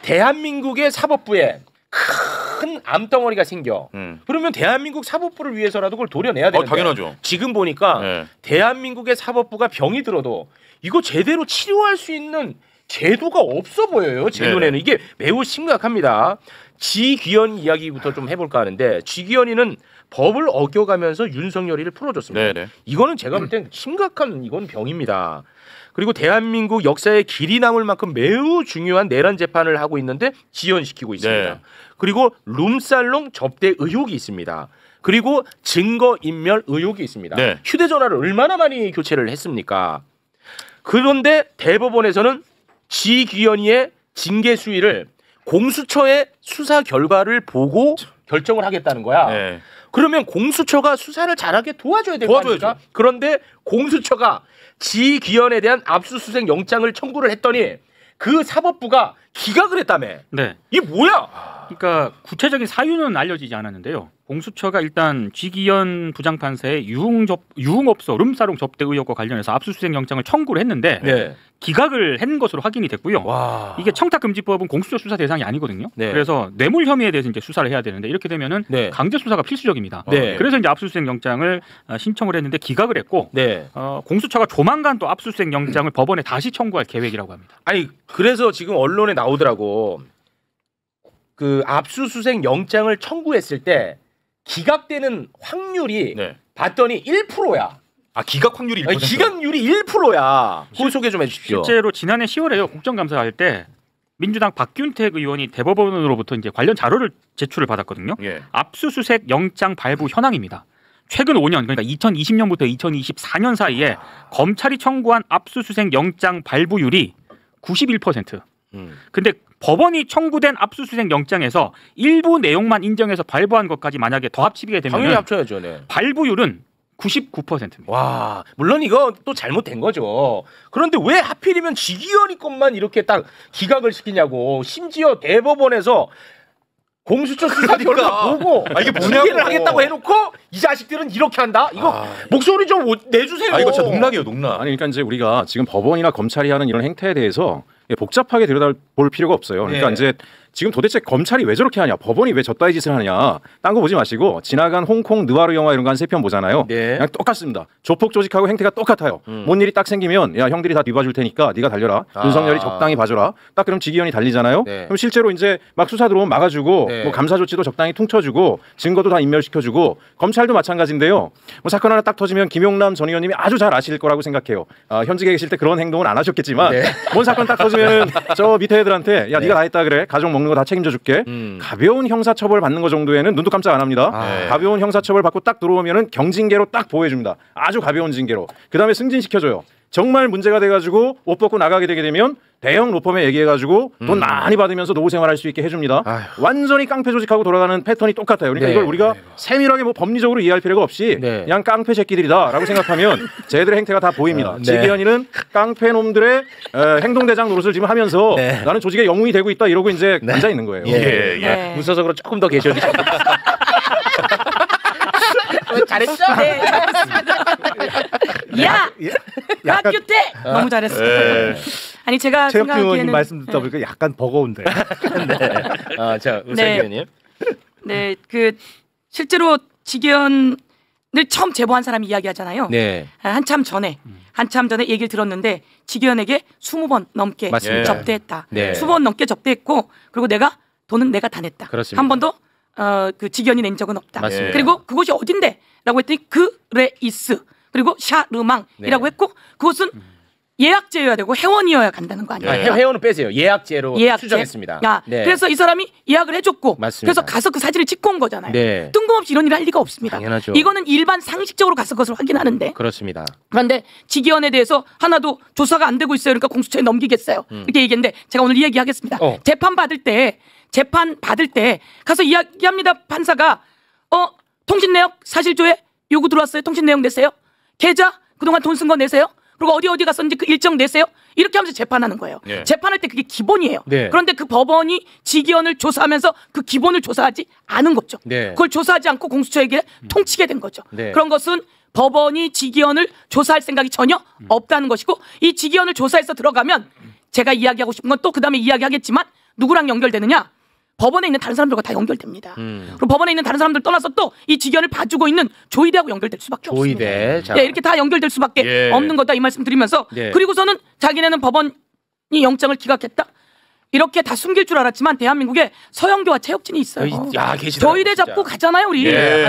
Speaker 1: 대한민국의 사법부에 큰 암덩어리가 생겨. 그러면 대한민국 사법부를 위해서라도 그걸 도려내야 되는데.
Speaker 2: 당연하죠.
Speaker 1: 지금 보니까 대한민국의 사법부가 병이 들어도 이거 제대로 치료할 수 있는 제도가 없어 보여요. 제 눈에는 이게 매우 심각합니다. 지귀현 이야기부터 좀 해볼까 하는데 지귀현이는 법을 어겨가면서 윤석열이를 풀어줬습니다. 이거는 제가 볼 땐 심각한 이건 병입니다. 그리고 대한민국 역사에 길이 남을 만큼 매우 중요한 내란 재판을 하고 있는데 지연시키고 있습니다. 그리고 룸살롱 접대 의혹이 있습니다. 그리고 증거인멸 의혹이 있습니다. 휴대전화를 얼마나 많이 교체를 했습니까? 그런데 대법원에서는 지귀현이의 징계 수위를 공수처의 수사 결과를 보고 결정을 하겠다는 거야. 그러면 공수처가 수사를 잘하게 도와줘야 될 거 아닙니까? 그런데 공수처가 지귀현에 대한 압수수색 영장을 청구를 했더니 그 사법부가 기각을 했다며. 이게 뭐야?
Speaker 3: 그러니까 구체적인 사유는 알려지지 않았는데요. 공수처가 일단 지귀현 부장판사의 유흥업소 룸사롱 접대 의혹과 관련해서 압수수색 영장을 청구를 했는데 기각을 한 것으로 확인이 됐고요. 이게 청탁금지법은 공수처 수사 대상이 아니거든요. 그래서 뇌물 혐의에 대해서 이제 수사를 해야 되는데 이렇게 되면은 강제 수사가 필수적입니다. 그래서 이제 압수수색 영장을 신청을 했는데 기각을 했고 공수처가 조만간 또 압수수색 영장을 법원에 다시 청구할 계획이라고 합니다.
Speaker 1: 아니 그래서 지금 언론에 나오더라고. 그 압수수색 영장을 청구했을 때 기각되는 확률이 봤더니 1%야.
Speaker 2: 기각 확률이 1%?
Speaker 1: 기각률이 1%야. 그거 소개 좀 해주십시오.
Speaker 3: 실제로 지난해 10월에요. 국정감사할 때 민주당 박균택 의원이 대법원으로부터 이제 관련 자료를 제출을 받았거든요. 압수수색 영장 발부 현황입니다. 최근 5년 그러니까 2020년부터 2024년 사이에 검찰이 청구한 압수수색 영장 발부율이 91%. 근데 법원이 청구된 압수수색 영장에서 일부 내용만 인정해서 발부한 것까지 만약에 더 합치게 되면
Speaker 1: 당연히 합쳐야죠.
Speaker 3: 발부율은 99%입니다.
Speaker 1: 와, 물론 이거 또 잘못된 거죠. 그런데 왜 하필이면 지귀현이 것만 이렇게 딱 기각을 시키냐고. 심지어 대법원에서 공수처 수사 결과 보고
Speaker 2: 이게
Speaker 1: 징계를 하겠다고 해놓고 이 자식들은 이렇게 한다? 이거 목소리 좀 내주세요.
Speaker 2: 이거 진짜 농락이에요, 농락.
Speaker 4: 아니 그러니까 이제 우리가 지금 법원이나 검찰이 하는 이런 행태에 대해서 복잡하게 들여다볼 필요가 없어요. 그러니까 이제 지금 도대체 검찰이 왜 저렇게 하냐, 법원이 왜 저따위 짓을 하냐, 딴 거 보지 마시고 지나간 홍콩 느와르 영화 이런 거 한 3편 보잖아요. 그냥 똑같습니다. 조폭 조직하고 행태가 똑같아요. 뭔 일이 딱 생기면 야 형들이 다 뒤봐줄 테니까 네가 달려라. 윤석열이 적당히 봐줘라. 딱 그럼 지귀현이 달리잖아요. 그럼 실제로 이제 막 수사 들어오면 막아주고 뭐 감사 조치도 적당히 퉁쳐주고 증거도 다 인멸시켜주고 검찰도 마찬가지인데요. 뭐 사건 하나 딱 터지면 김용남 전 의원님이 아주 잘 아실 거라고 생각해요. 현직에 계실 때 그런 행동은 안 하셨겠지만 뭔 사건 딱 터지면 저 밑에 애들한테 야 네가 다 했다 그래. 가족 먹는 거 다 책임져 줄게. 가벼운 형사처벌 받는 거 정도에는 눈도 깜짝 안 합니다. 가벼운 형사처벌 받고 딱 들어오면은 경징계로 딱 보호해 줍니다. 아주 가벼운 징계로. 그다음에 승진시켜줘요. 정말 문제가 돼가지고 옷 벗고 나가게 되게 되면 대형 로펌에 얘기해가지고 돈 많이 받으면서 노후 생활할 수 있게 해줍니다. 완전히 깡패 조직하고 돌아가는 패턴이 똑같아요. 그러니까 이걸 우리가 세밀하게 뭐 법리적으로 이해할 필요가 없이 그냥 깡패 새끼들이다라고 생각하면 쟤들의 행태가 다 보입니다. 지기현이는 깡패 놈들의 행동대장 노릇을 지금 하면서 나는 조직의 영웅이 되고 있다 이러고 이제 앉아 있는 거예요.
Speaker 1: 문서석으로 조금 더 계셔주시면
Speaker 12: 잘했죠? 네, 야, 박규태 너무 잘했어. 아니 제가
Speaker 6: 최혁준 의원님
Speaker 12: 생각하기에는
Speaker 6: 말씀 듣다 보니까 약간 버거운데.
Speaker 1: 자, 우선 의원님.
Speaker 12: 네, 그 실제로 직연을 처음 제보한 사람이 이야기하잖아요. 한참 전에 얘기를 들었는데 직연에게 20번 넘게 접대했다. 20번 넘게 접대했고 그리고 돈은 내가 다 냈다.
Speaker 1: 그렇습니다.
Speaker 12: 한 번도 그 직연이 낸 적은 없다.
Speaker 1: 맞습니다.
Speaker 12: 그리고 그곳이 어딘데?라고 했더니 그레이스 그리고 샤르망이라고 했고 그곳은 예약제여야 되고 회원이어야 간다는 거 아니에요?
Speaker 1: 회원은 빼세요. 예약제로 수정했습니다.
Speaker 12: 그래서 이 사람이 예약을 해줬고 그래서 가서 그 사진을 찍고 온 거잖아요. 뜬금없이 이런 일을 할 리가 없습니다.
Speaker 1: 당연하죠.
Speaker 12: 이거는 일반 상식적으로 가서 그것을 확인하는데
Speaker 1: 그렇습니다.
Speaker 12: 그런데 직위원에 대해서 하나도 조사가 안 되고 있어요. 그러니까 공수처에 넘기겠어요. 이렇게 얘기했는데 제가 오늘 이 얘기하겠습니다. 재판 받을 때 가서 이야기합니다. 판사가 통신 내역 사실조회 요구 들어왔어요. 통신 내역 내세요. 계좌 그동안 돈 쓴 거 내세요. 그리고 어디 갔었는지 그 일정 내세요. 이렇게 하면서 재판하는 거예요. 재판할 때 그게 기본이에요. 그런데 그 법원이 직위원을 조사하면서 그 기본을 조사하지 않은 거죠. 그걸 조사하지 않고 공수처에게 통치게 된 거죠. 그런 것은 법원이 직위원을 조사할 생각이 전혀 없다는 것이고 이 직위원을 조사해서 들어가면 제가 이야기하고 싶은 건 또 그다음에 이야기하겠지만 누구랑 연결되느냐? 법원에 있는 다른 사람들과 다 연결됩니다. 그리고 법원에 있는 다른 사람들 떠나서 또 이 직위원을 봐주고 있는 조의대하고 연결될 수밖에 없습니다. 이렇게 다 연결될 수밖에 없는 거다 이 말씀 드리면서 그리고서는 자기네는 법원이 영장을 기각했다. 이렇게 다 숨길 줄 알았지만 대한민국에 서영교와 최혁진이 있어요. 조의대 잡고 가잖아요. 우리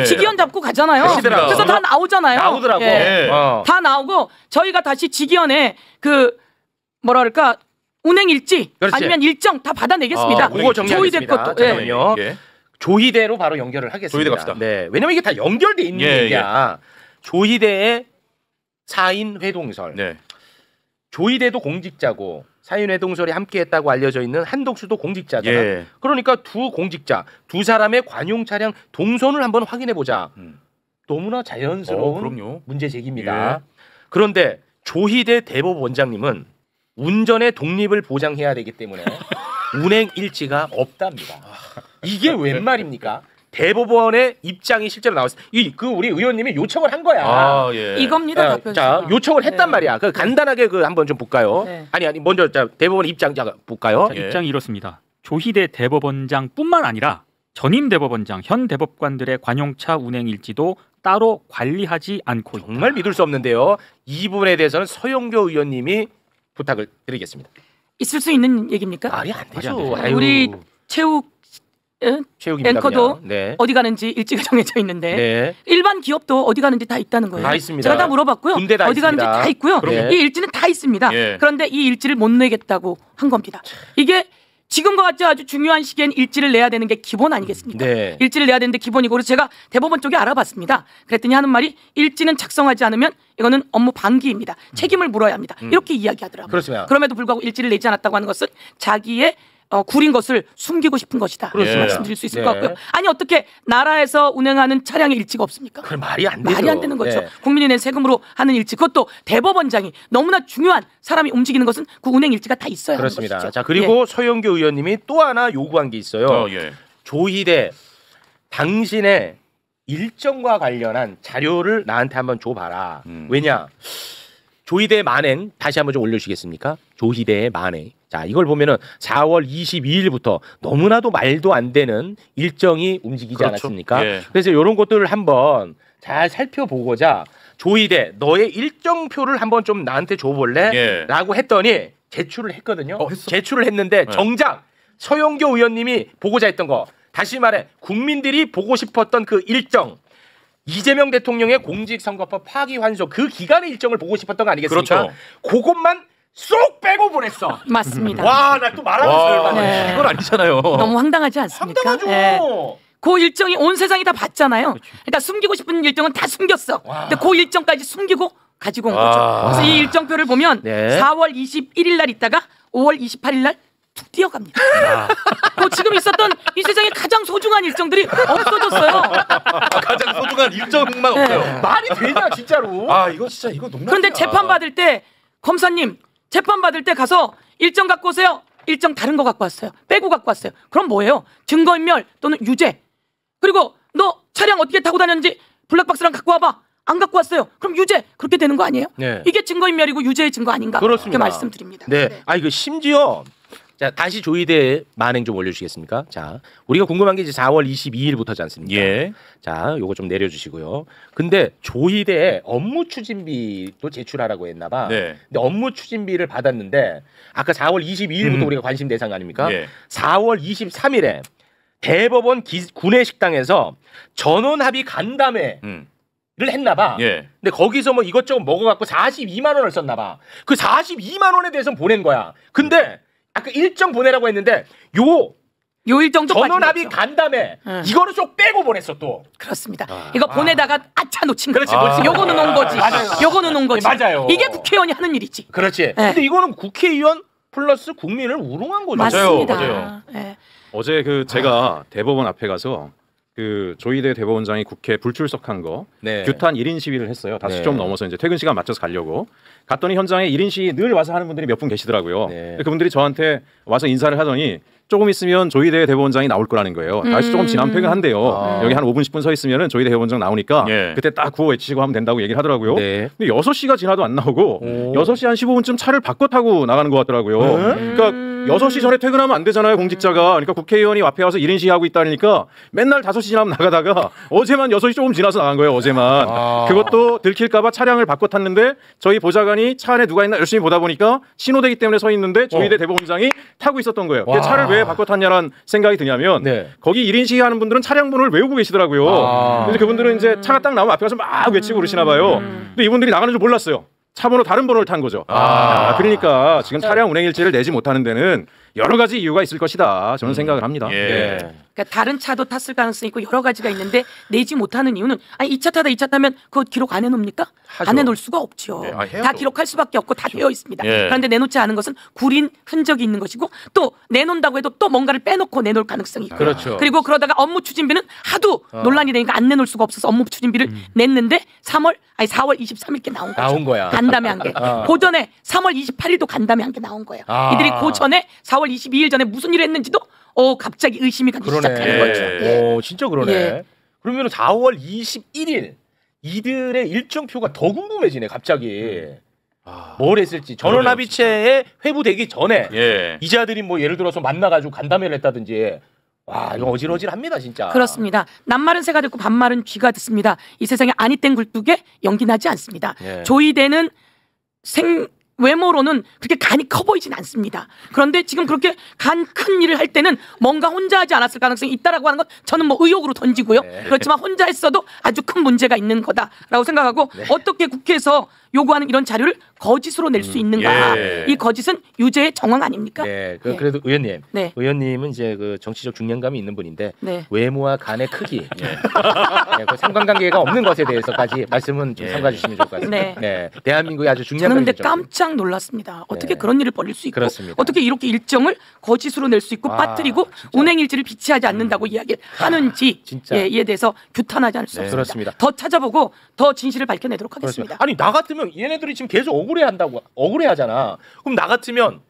Speaker 12: 직위원 잡고 가잖아요. 그래서 다 나오잖아요.
Speaker 1: 나오더라고.
Speaker 12: 다 나오고 저희가 다시 직위원에 그 뭐라 그럴까 운행 일지 아니면 일정 다 받아내겠습니다.
Speaker 1: 그거 정리하겠습니다.
Speaker 12: 것도.
Speaker 1: 잠깐만요. 조희대로 바로 연결을 하겠습니다.
Speaker 2: 조희대 갑시다.
Speaker 1: 왜냐면 이게 다 연결돼 있는 얘기야. 조희대의 사인 회동설. 조희대도 공직자고 사인 회동설이 함께했다고 알려져 있는 한덕수도 공직자잖아. 그러니까 두 공직자, 두 사람의 관용 차량 동선을 한번 확인해 보자. 너무나 자연스러운 문제 제기입니다. 그런데 조희대 대법원장님은 운전의 독립을 보장해야 되기 때문에 운행 일지가 없답니다. 이게 웬 말입니까? 대법원의 입장이 실제로 나왔어요. 우리 의원님이 요청을 한 거야.
Speaker 12: 이겁니다.
Speaker 1: 자, 요청을 했단 말이야. 간단하게 한번 좀 볼까요? 아니 먼저 대법원 입장 볼까요?
Speaker 3: 입장이 이렇습니다. 조희대 대법원장뿐만 아니라 전임 대법원장, 현 대법관들의 관용차 운행 일지도 따로 관리하지 않고 있다.
Speaker 1: 정말 믿을 수 없는데요. 이 부분에 대해서는 서영교 의원님이 부탁을 드리겠습니다.
Speaker 12: 있을 수 있는 얘기입니까?
Speaker 1: 말이 안 되죠.
Speaker 12: 우리 최욱 앵커도 어디 가는지 일지가 정해져 있는데 일반 기업도 어디 가는지 다 있다는 거예요.
Speaker 1: 다 있습니다.
Speaker 12: 제가 다 물어봤고요.
Speaker 1: 군대 다
Speaker 12: 어디
Speaker 1: 있습니다.
Speaker 12: 가는지 다 있고요. 이 일지는 다 있습니다. 그런데 이 일지를 못 내겠다고 한 겁니다. 이게 지금과 같이 아주 중요한 시기엔 일지를 내야 되는 게 기본 아니겠습니까? 일지를 내야 되는데 기본이고 그래서 제가 대법원 쪽에 알아봤습니다. 그랬더니 하는 말이 일지는 작성하지 않으면 이거는 업무 방기입니다. 책임을 물어야 합니다. 이렇게 이야기하더라고요.
Speaker 1: 그렇습니다.
Speaker 12: 그럼에도 불구하고 일지를 내지 않았다고 하는 것은 자기의 구린 것을 숨기고 싶은 것이다. 그렇게 말씀드릴 수 있을 것 같고요. 아니 어떻게 나라에서 운행하는 차량의 일지가 없습니까?
Speaker 1: 그 말이 안 되죠.
Speaker 12: 말이 안 되는 거죠. 국민이 낸 세금으로 하는 일지 그것도 대법원장이 너무나 중요한 사람이 움직이는 것은 그 운행 일지가 다 있어야 하는 것이죠.
Speaker 1: 그렇습니다. 자 그리고 서영교 의원님이 또 하나 요구한 게 있어요. 조희대 당신의 일정과 관련한 자료를 나한테 한번 줘봐라. 왜냐? 조희대의 만행 다시 한번 좀 올려주시겠습니까? 조희대의 만행. 자 이걸 보면은 4월 22일부터 너무나도 말도 안 되는 일정이 움직이지 않았습니까? 그래서 이런 것들을 한번 잘 살펴보고자 조희대 너의 일정표를 한번 좀 나한테 줘볼래? 라고 했더니 제출을 했거든요. 제출을 했는데 정작 서영교 의원님이 보고자 했던 거 다시 말해 국민들이 보고 싶었던 그 일정 이재명 대통령의 공직선거법 파기환송 그 기간의 일정을 보고 싶었던 거 아니겠습니까? 그것만 쏙 빼고 보냈어.
Speaker 12: 맞습니다.
Speaker 1: 와, 나 또 말하면서
Speaker 2: 이건 아니잖아요.
Speaker 12: 너무 황당하지 않습니까?
Speaker 1: 황당하죠.
Speaker 12: 그 일정이 온 세상이 다 봤잖아요. 그러니까 숨기고 싶은 일정은 다 숨겼어. 근데 그 일정까지 숨기고 가지고 온 거죠. 그래서 이 일정표를 보면 4월 21일 날 있다가 5월 28일 날 툭 뛰어갑니다. 지금 있었던 이 세상에 가장 소중한 일정들이 없어졌어요.
Speaker 2: 가장 소중한 일정만 없어요.
Speaker 1: 말이 되냐 진짜로.
Speaker 2: 이거 진짜 이거 농담이야.
Speaker 12: 그런데 재판 받을 때 검사님 재판 받을 때 가서 일정 갖고 오세요. 일정 다른 거 갖고 왔어요. 빼고 갖고 왔어요. 그럼 뭐예요? 증거인멸 또는 유죄. 그리고 너 차량 어떻게 타고 다녔는지 블랙박스랑 갖고 와봐. 안 갖고 왔어요. 그럼 유죄. 그렇게 되는 거 아니에요? 네. 이게 증거인멸이고 유죄의 증거 아닌가?
Speaker 1: 그렇습니다.
Speaker 12: 이렇게 말씀드립니다.
Speaker 1: 네. 이거 심지어 자 다시 조희대 만행 좀 올려주시겠습니까? 자 우리가 궁금한 게 이제 4월 22일부터지 않습니까?
Speaker 2: 예.
Speaker 1: 자 요거 좀 내려주시고요. 근데 조희대에 업무 추진비도 제출하라고 했나봐. 네. 근데 업무 추진비를 받았는데 아까 4월 22일부터 우리가 관심 대상 아닙니까? 예. 4월 23일에 대법원 구내식당에서 전원 합의 간담회. 를 했나봐. 예. 근데 거기서 뭐 이것저것 먹어갖고 42만 원을 썼나봐. 그 42만 원에 대해서 보낸 거야. 근데 아까 일정 보내라고 했는데 요
Speaker 12: 일정도
Speaker 1: 전원 합의 간담회 이거를 쏙 빼고 보냈어 또.
Speaker 12: 그렇습니다. 이거 보내다가 아차 놓친
Speaker 1: 거지.
Speaker 12: 요거는 온 거지.
Speaker 1: 맞아요.
Speaker 12: 요거는 온 거지.
Speaker 1: 맞아요.
Speaker 12: 이게 국회의원이 하는 일이지.
Speaker 1: 그렇지. 근데 이거는 국회의원 플러스 국민을 우롱한 거죠.
Speaker 12: 맞습니다.
Speaker 4: 맞아요. 네. 어제 제가 대법원 앞에 가서 조희대 대법원장이 국회 불출석한 거 규탄 1인 시위를 했어요. 5시 좀 넘어서 이제 퇴근 시간 맞춰서 가려고 갔더니 현장에 1인 시위 늘 와서 하는 분들이 몇 분 계시더라고요. 그분들이 저한테 와서 인사를 하더니 조금 있으면 조희대 대법원장이 나올 거라는 거예요. 다시 조금 지난 팩을 한대요. 여기 한 5분 10분 서 있으면은 조희대 대법원장 나오니까 그때 딱 구호 외치고 하면 된다고 얘기를 하더라고요. 근데 6시가 지나도 안 나오고 6시 한 15분쯤 차를 바꿔 타고 나가는 것 같더라고요. 그러니까 6시 전에 퇴근하면 안 되잖아요, 공직자가. 그러니까 국회의원이 앞에 와서 1인 시위하고 있다니까 맨날 5시 지나면 나가다가 어제만 6시 조금 지나서 나간 거예요, 어제만. 그것도 들킬까 봐 차량을 바꿔 탔는데 저희 보좌관이 차 안에 누가 있나 열심히 보다 보니까 신호대기 때문에 서 있는데 조희대 대법원장이 타고 있었던 거예요. 차를 왜 바꿔 탔냐라는 생각이 드냐면 거기 1인 시위하는 분들은 차량번호를 외우고 계시더라고요. 그래서 그분들은 이제 차가 딱 나오면 앞에 가서 막 외치고 그러시나 봐요. 근데 이분들이 나가는 줄 몰랐어요. 차번호 다른 번호를 탄 거죠. 그러니까 지금 차량 운행일지를 내지 못하는 데는 여러 가지 이유가 있을 것이다. 저는 생각을 합니다.
Speaker 12: 그러니까 다른 차도 탔을 가능성이 있고 여러 가지가 있는데 내지 못하는 이유는 아니 2차 타다 2차 타면 그거 기록 안 해놓습니까? 안 해놓을 수가 없죠. 다 기록할 수밖에 없고 다 되어 있습니다. 그런데 내놓지 않은 것은 구린 흔적이 있는 것이고 또 내놓는다고 해도 또 뭔가를 빼놓고 내놓을 가능성이 있고
Speaker 1: 그렇죠.
Speaker 12: 그리고 그러다가 업무 추진비는 하도 논란이 되니까 안 내놓을 수가 없어서 업무 추진비를 냈는데 4월 23일께 나온 거야. 간담회 한 게. 그 전에 3월 28일도 간담회 한 게 나온 거예요. 이들이 그 전에 4월 22일 전에 무슨 일을 했는지도 갑자기 의심이 가기 시작하는 거죠.
Speaker 1: 진짜 그러네. 그러면 4월 21일 이들의 일정표가 더 궁금해지네 갑자기. 뭘 했을지 전원합의체에 회부되기 전에 이자들이 뭐 예를 들어서 만나가지고 간담회를 했다든지. 와 이거 어질어질합니다 진짜.
Speaker 12: 그렇습니다. 낱말은 새가 듣고 반말은 쥐가 듣습니다. 이 세상에 아니 땡 굴뚝에 연기 나지 않습니다. 조희대는 외모로는 그렇게 간이 커 보이진 않습니다. 그런데 지금 그렇게 간 큰 일을 할 때는 뭔가 혼자 하지 않았을 가능성이 있다라고 하는 건 저는 뭐 의혹으로 던지고요. 그렇지만 혼자 했어도 아주 큰 문제가 있는 거다라고 생각하고 어떻게 국회에서 요구하는 이런 자료를 거짓으로 낼 수 있는가? 이 거짓은 유죄의 정황 아닙니까?
Speaker 1: 그래도 의원님, 의원님은 이제 그 정치적 중량감이 있는 분인데 외모와 간의 크기, 그 상관관계가 없는 것에 대해서까지 말씀은 좀 삼가 주시면 좋을 것 같습니다. 대한민국이 아주 중요한.
Speaker 12: 저는 근데 깜짝 놀랐습니다. 어떻게 그런 일을 벌일 수 있고, 어떻게 이렇게 일정을 거짓으로 낼 수 있고 빠뜨리고 운행일지를 비치하지 않는다고 이야기를 하는지 이에 대해서 규탄하지 않을 수 없습니다.
Speaker 1: 그렇습니다.
Speaker 12: 더 찾아보고 더 진실을 밝혀내도록 하겠습니다.
Speaker 1: 아니 나 같으면 얘네들이 지금 계속 억울해하잖아. 그럼 나 같으면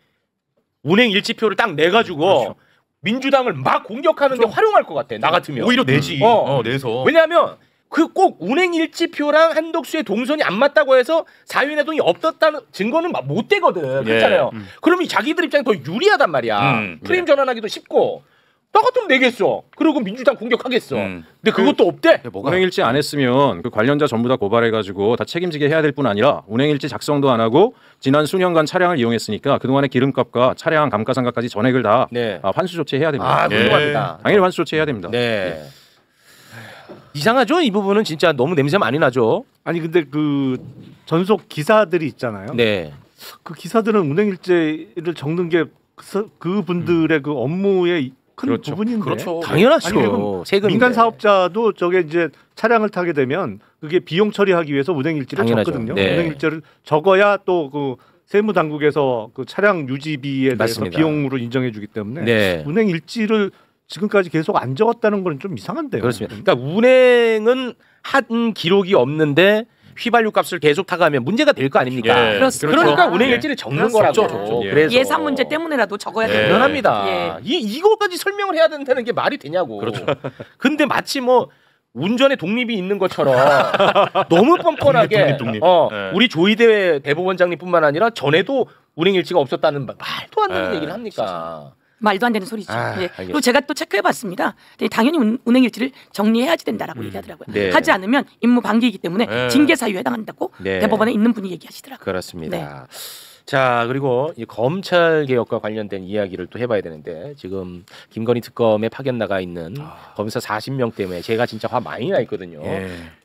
Speaker 1: 운행 일지표를 딱 내가지고 민주당을 막 공격하는데 활용할 것 같아. 나 같으면
Speaker 2: 오히려 내지. 내서.
Speaker 1: 왜냐하면 그 꼭 운행 일지표랑 한덕수의 동선이 안 맞다고 해서 사유내동이 없었다는 증거는 못 되거든. 그렇잖아요. 그러면 자기들 입장이 더 유리하단 말이야. 프레임 전환하기도 쉽고. 나 같으면 내겠어. 그리고 민주당 공격하겠어. 근데 그것도 없대.
Speaker 4: 운행일지 안 했으면 그 관련자 전부 다 고발해가지고 다 책임지게 해야 될 뿐 아니라 운행일지 작성도 안 하고 지난 수년간 차량을 이용했으니까 그동안의 기름값과 차량 감가상각까지 전액을 다 환수 조치해야 됩니다.
Speaker 1: 훌륭합니다.
Speaker 4: 당연히 환수 조치해야 됩니다.
Speaker 1: 이상하죠? 이 부분은 진짜 너무 냄새 많이 나죠.
Speaker 6: 아니 근데 그 전속 기사들이 있잖아요. 그 기사들은 운행일지를 적는 게 그 분들의 그 업무의 큰
Speaker 4: 그렇죠.
Speaker 6: 부분인데.
Speaker 1: 그렇죠. 당연하죠. 세금
Speaker 6: 민간 사업자도 저게 이제 차량을 타게 되면 그게 비용 처리하기 위해서 운행일지를 적거든요.
Speaker 1: 네.
Speaker 6: 운행일지를 적어야 또 그 세무 당국에서 그 차량 유지비에 대해서
Speaker 1: 맞습니다.
Speaker 6: 비용으로 인정해주기 때문에
Speaker 1: 네.
Speaker 6: 운행일지를 지금까지 계속 안 적었다는 건 좀 이상한데요.
Speaker 1: 그렇습니다. 그러니까 운행은 한 기록이 없는데 휘발유 값을 계속 타가면 문제가 될 거 아닙니까?
Speaker 12: 예, 그렇습니다.
Speaker 1: 그러니까
Speaker 12: 그렇죠.
Speaker 1: 운행일지를 적는
Speaker 12: 그렇죠.
Speaker 1: 거라고.
Speaker 12: 예.
Speaker 1: 그래서
Speaker 12: 예산 문제 때문에라도 적어야 돼요.
Speaker 1: 당연합니다.
Speaker 12: 예.
Speaker 1: 이거까지 설명을 해야 된다는 게 말이 되냐고.
Speaker 4: 그렇죠.
Speaker 1: 근데 마치 뭐 운전에 독립이 있는 것처럼 너무 뻔뻔하게
Speaker 2: 독립. 네.
Speaker 1: 우리 조희대 대법원장님뿐만 아니라 전에도 운행일지가 없었다는 말도 안 되는 얘기를 합니까?
Speaker 12: 말도 안 되는 소리죠.
Speaker 1: 아,
Speaker 12: 예. 그리고 제가 또 체크해봤습니다. 당연히 운행일지를 정리해야지 된다라고 얘기하더라고요.
Speaker 1: 네.
Speaker 12: 하지 않으면 임무 방기이기 때문에
Speaker 1: 네.
Speaker 12: 징계 사유에 해당한다고
Speaker 1: 네.
Speaker 12: 대법원에 있는 분이 얘기하시더라고요.
Speaker 1: 그렇습니다.
Speaker 12: 네.
Speaker 1: 자, 그리고 이 검찰 개혁과 관련된 이야기를 또 해봐야 되는데 지금 김건희 특검에 파견 나가 있는 검사 40명 때문에 제가 진짜 화 많이 나 있거든요.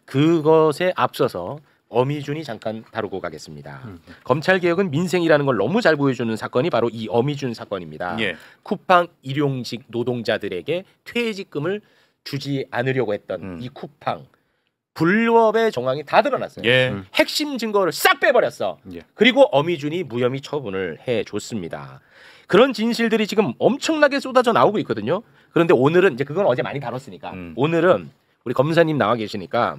Speaker 1: 그것에 앞서서 어미준이 잠깐 다루고 가겠습니다. 검찰 개혁은 민생이라는 걸 너무 잘 보여주는 사건이 바로 이 어미준 사건입니다.
Speaker 2: 예.
Speaker 1: 쿠팡 일용직 노동자들에게 퇴직금을 주지 않으려고 했던 이 쿠팡 불법의 정황이 다 드러났어요.
Speaker 2: 예.
Speaker 1: 핵심 증거를 싹 빼버렸어. 그리고 어미준이 무혐의 처분을 해줬습니다. 그런 진실들이 지금 엄청나게 쏟아져 나오고 있거든요. 그런데 오늘은 이제 그건 어제 많이 다뤘으니까 오늘은 우리 검사님 나와 계시니까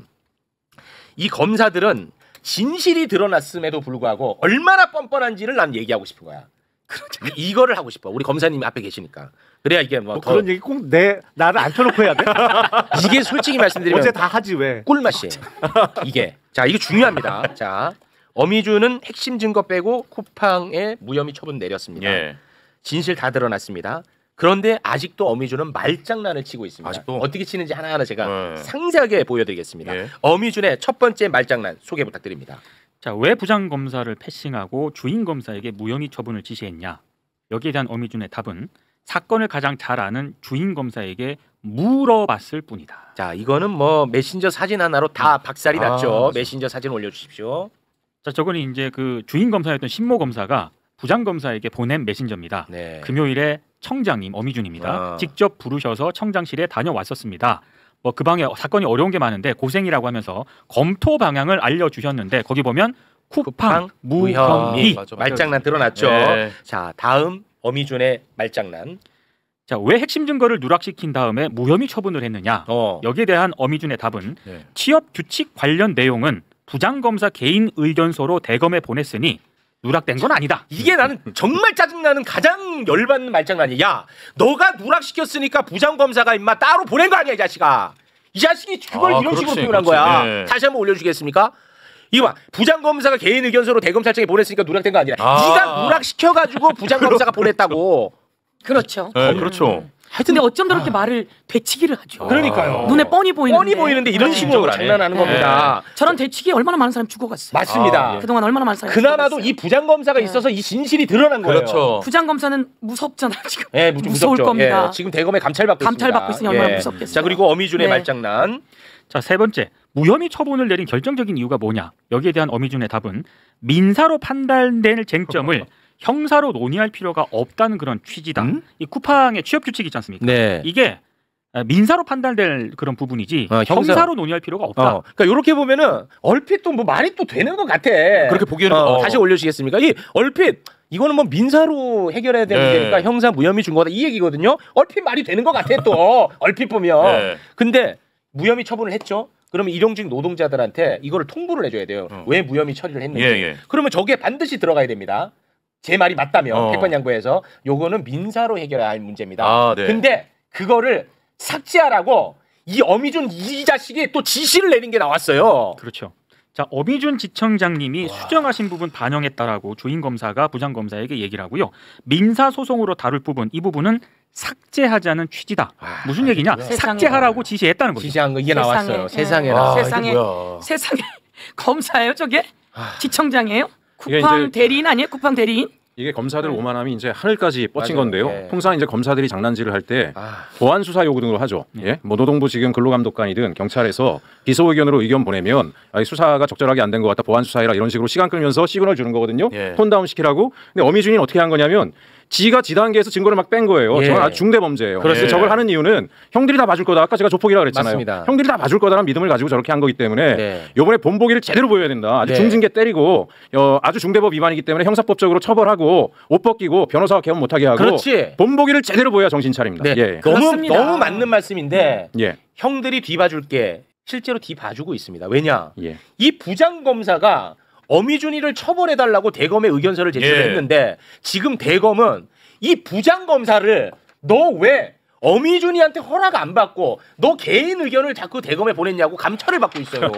Speaker 1: 이 검사들은 진실이 드러났음에도 불구하고 얼마나 뻔뻔한지를 난 얘기하고 싶은 거야. 이거를 하고 싶어. 우리 검사님 앞에 계시니까. 그래야 이게 뭐
Speaker 6: 그런 얘기 꼭 나를 앉혀놓고 해야 돼?
Speaker 1: 이게 솔직히 말씀드리면
Speaker 6: 어제 다 하지 왜?
Speaker 1: 꿀맛이에요. 이게 이게 중요합니다. 자, 어미준은 핵심 증거 빼고 쿠팡에 무혐의 처분 내렸습니다.
Speaker 2: 예.
Speaker 1: 진실 다 드러났습니다. 그런데 아직도 어미준은 말장난을 치고 있습니다.
Speaker 2: 아직도?
Speaker 1: 어떻게 치는지 하나하나 제가 상세하게 보여드리겠습니다. 어미준의 첫 번째 말장난 소개 부탁드립니다.
Speaker 3: 자, 왜 부장검사를 패싱하고 주인검사에게 무혐의 처분을 지시했냐? 여기에 대한 어미준의 답은 사건을 가장 잘 아는 주인검사에게 물어봤을 뿐이다.
Speaker 1: 자, 이거는 뭐 메신저 사진 하나로 다 박살이 났죠. 메신저 사진 올려주십시오.
Speaker 3: 자, 저거는 이제 그 주인검사였던 신모검사가 부장검사에게 보낸 메신저입니다.
Speaker 1: 네.
Speaker 3: 금요일에 청장님 어미준입니다. 직접 부르셔서 청장실에 다녀왔었습니다. 뭐 그 방에 사건이 어려운 게 많은데 고생이라고 하면서 검토 방향을 알려주셨는데 거기 보면 쿠팡 무혐의
Speaker 1: 말장난 드러났죠.
Speaker 3: 네.
Speaker 1: 자, 다음 어미준의 말장난.
Speaker 3: 자, 왜 핵심 증거를 누락시킨 다음에 무혐의 처분을 했느냐? 여기에 대한 어미준의 답은 취업 규칙 관련 내용은 부장검사 개인 의견서로 대검에 보냈으니 누락된 건 아니다.
Speaker 1: 이게 나는 정말 짜증나는 가장 열받는 말장난이야. 야, 너가 누락시켰으니까 부장검사가 임마 따로 보낸 거 아니야, 이 자식아. 이 자식이 그걸 이런 식으로 표현한 거야.
Speaker 2: 네.
Speaker 1: 다시 한번 올려주겠습니까? 이거 봐, 부장검사가 개인 의견서로 대검찰청에 보냈으니까 누락된 거 아니라 네가 누락시켜가지고 부장검사가 보냈다고.
Speaker 12: 그렇죠.
Speaker 2: 그렇죠.
Speaker 12: 근데 어쩜 저렇게 말을 되치기를 하죠.
Speaker 1: 그러니까요.
Speaker 12: 눈에 뻔히 보이는데
Speaker 1: 이런 식으로 장난하는 겁니다.
Speaker 12: 저런 대치기에 얼마나 많은 사람이 죽어갔어요.
Speaker 1: 맞습니다.
Speaker 12: 그동안 얼마나 많은 사람이
Speaker 1: 그나마도 이 부장검사가 있어서 이 진실이 드러난 거예요.
Speaker 2: 그렇죠.
Speaker 12: 부장검사는 무섭잖아요. 지금.
Speaker 1: 네,
Speaker 12: 무서울
Speaker 1: 무섭죠.
Speaker 12: 겁니다.
Speaker 1: 지금 대검에 감찰받고
Speaker 12: 있으니 얼마나 무섭겠어요.
Speaker 1: 자, 그리고 어미준의 말장난.
Speaker 3: 자, 세 번째. 무혐의 처분을 내린 결정적인 이유가 뭐냐? 여기에 대한 어미준의 답은 민사로 판단될 쟁점을 형사로 논의할 필요가 없다는 그런 취지다. 이 쿠팡의 취업 규칙이 있지 않습니까?
Speaker 1: 네.
Speaker 3: 이게 민사로 판단될 그런 부분이지 형사로 논의할 필요가 없다.
Speaker 1: 그러니까 이렇게 보면은 얼핏 또 뭐 말이 또 되는 것 같아.
Speaker 2: 그렇게 보기에는
Speaker 1: 다시 올려주시겠습니까? 이 얼핏 이거는 뭐 민사로 해결해야 되는 문제니까 형사 무혐의 준 거다 이 얘기거든요. 얼핏 말이 되는 것 같아 또 얼핏 보면. 근데 무혐의 처분을 했죠. 그러면 일용직 노동자들한테 이거를 통보를 해줘야 돼요. 왜 무혐의 처리를 했는지. 그러면 저게 반드시 들어가야 됩니다. 제 말이 맞다면 백번 양보해서 요거는 민사로 해결해야 할 문제입니다. 근데 그거를 삭제하라고 이 어미준 이 자식이 또 지시를 내린 게 나왔어요.
Speaker 3: 그렇죠. 자, 어미준 지청장님이 수정하신 부분 반영했다라고 주인검사가 부장검사에게 얘기를 하고요. 민사소송으로 다룰 부분 이 부분은 삭제하자는 취지다. 무슨 얘기냐? 삭제하라고 지시했다는 거죠.
Speaker 1: 지시한 거 이게 나왔어요. 세상에
Speaker 12: 세상에 검사예요 저게? 지청장이에요? 쿠팡 대리인 아니에요? 쿠팡 대리인?
Speaker 4: 이게 검사들 오만함이 이제 하늘까지 뻗친 건데요. 통상 이제 검사들이 장난질을 할 때 보안 수사 요구 등으로 하죠. 예, 뭐 노동부 지금 근로감독관이든 경찰에서 기소 의견으로 의견 보내면 수사가 적절하게 안 된 것 같다. 보안 수사해라 이런 식으로 시간 끌면서 시그널 주는 거거든요. 톤다운 시키라고. 근데 어미준이는 어떻게 한 거냐면 지가 지 단계에서 증거를 막 뺀 거예요. 저건 아주 중대 범죄예요. 그래서 저걸 하는 이유는 형들이 다 봐줄 거다. 아까 제가 조폭이라고 그랬잖아요.
Speaker 1: 맞습니다.
Speaker 4: 형들이 다 봐줄 거다라는 믿음을 가지고 저렇게 한 거기 때문에 이번에 본보기를 제대로 보여야 된다. 아주 중징계 때리고 아주 중대법 위반이기 때문에 형사법적으로 처벌하고 옷 벗기고 변호사와 개업 못하게 하고
Speaker 1: 그렇지.
Speaker 4: 본보기를 제대로 보여야 정신 차립니다.
Speaker 1: 너무 맞는 말씀인데 형들이 뒤봐줄게. 실제로 뒤봐주고 있습니다. 왜냐? 이 부장검사가 어미준이를 처벌해달라고 대검에 의견서를 제출했는데 지금 대검은 이 부장검사를 너 왜 어미준이한테 허락 안 받고 너 개인 의견을 자꾸 대검에 보냈냐고 감찰을 받고 있어요.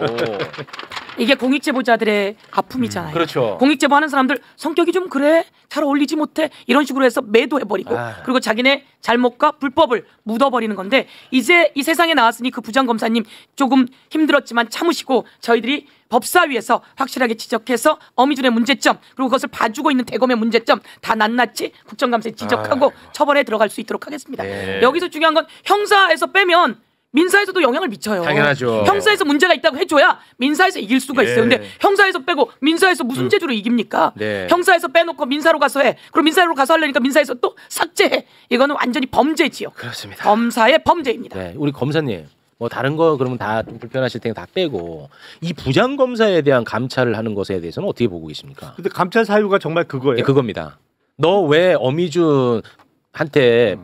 Speaker 12: 이게 공익제보자들의 아픔이잖아요.
Speaker 1: 그렇죠.
Speaker 12: 공익제보하는 사람들 성격이 좀 그래? 잘 어울리지 못해? 이런 식으로 해서 매도해버리고 그리고 자기네 잘못과 불법을 묻어버리는 건데 이제 이 세상에 나왔으니 그 부장검사님 조금 힘들었지만 참으시고 저희들이 법사위에서 확실하게 지적해서 어미준의 문제점 그리고 그것을 봐주고 있는 대검의 문제점 다 낱낱이 국정감사에 지적하고 처벌에 들어갈 수 있도록 하겠습니다. 여기서 중요한 건 형사에서 빼면 민사에서도 영향을 미쳐요.
Speaker 1: 당연하죠.
Speaker 12: 형사에서 문제가 있다고 해줘야 민사에서 이길 수가 있어요. 근데 형사에서 빼고 민사에서 무슨 제도로 이깁니까? 형사에서 빼놓고 민사로 가서 해. 그럼 민사로 가서 하려니까 민사에서 또 삭제해. 이거는 완전히 범죄지요.
Speaker 1: 그렇습니다.
Speaker 12: 검사의 범죄입니다.
Speaker 1: 우리 검사님. 뭐 다른 거 그러면 다 좀 불편하실 테니까 다 빼고 이 부장 검사에 대한 감찰을 하는 것에 대해서는 어떻게 보고 계십니까?
Speaker 6: 근데 감찰 사유가 정말 그거예요.
Speaker 1: 그겁니다. 너 왜 어미준한테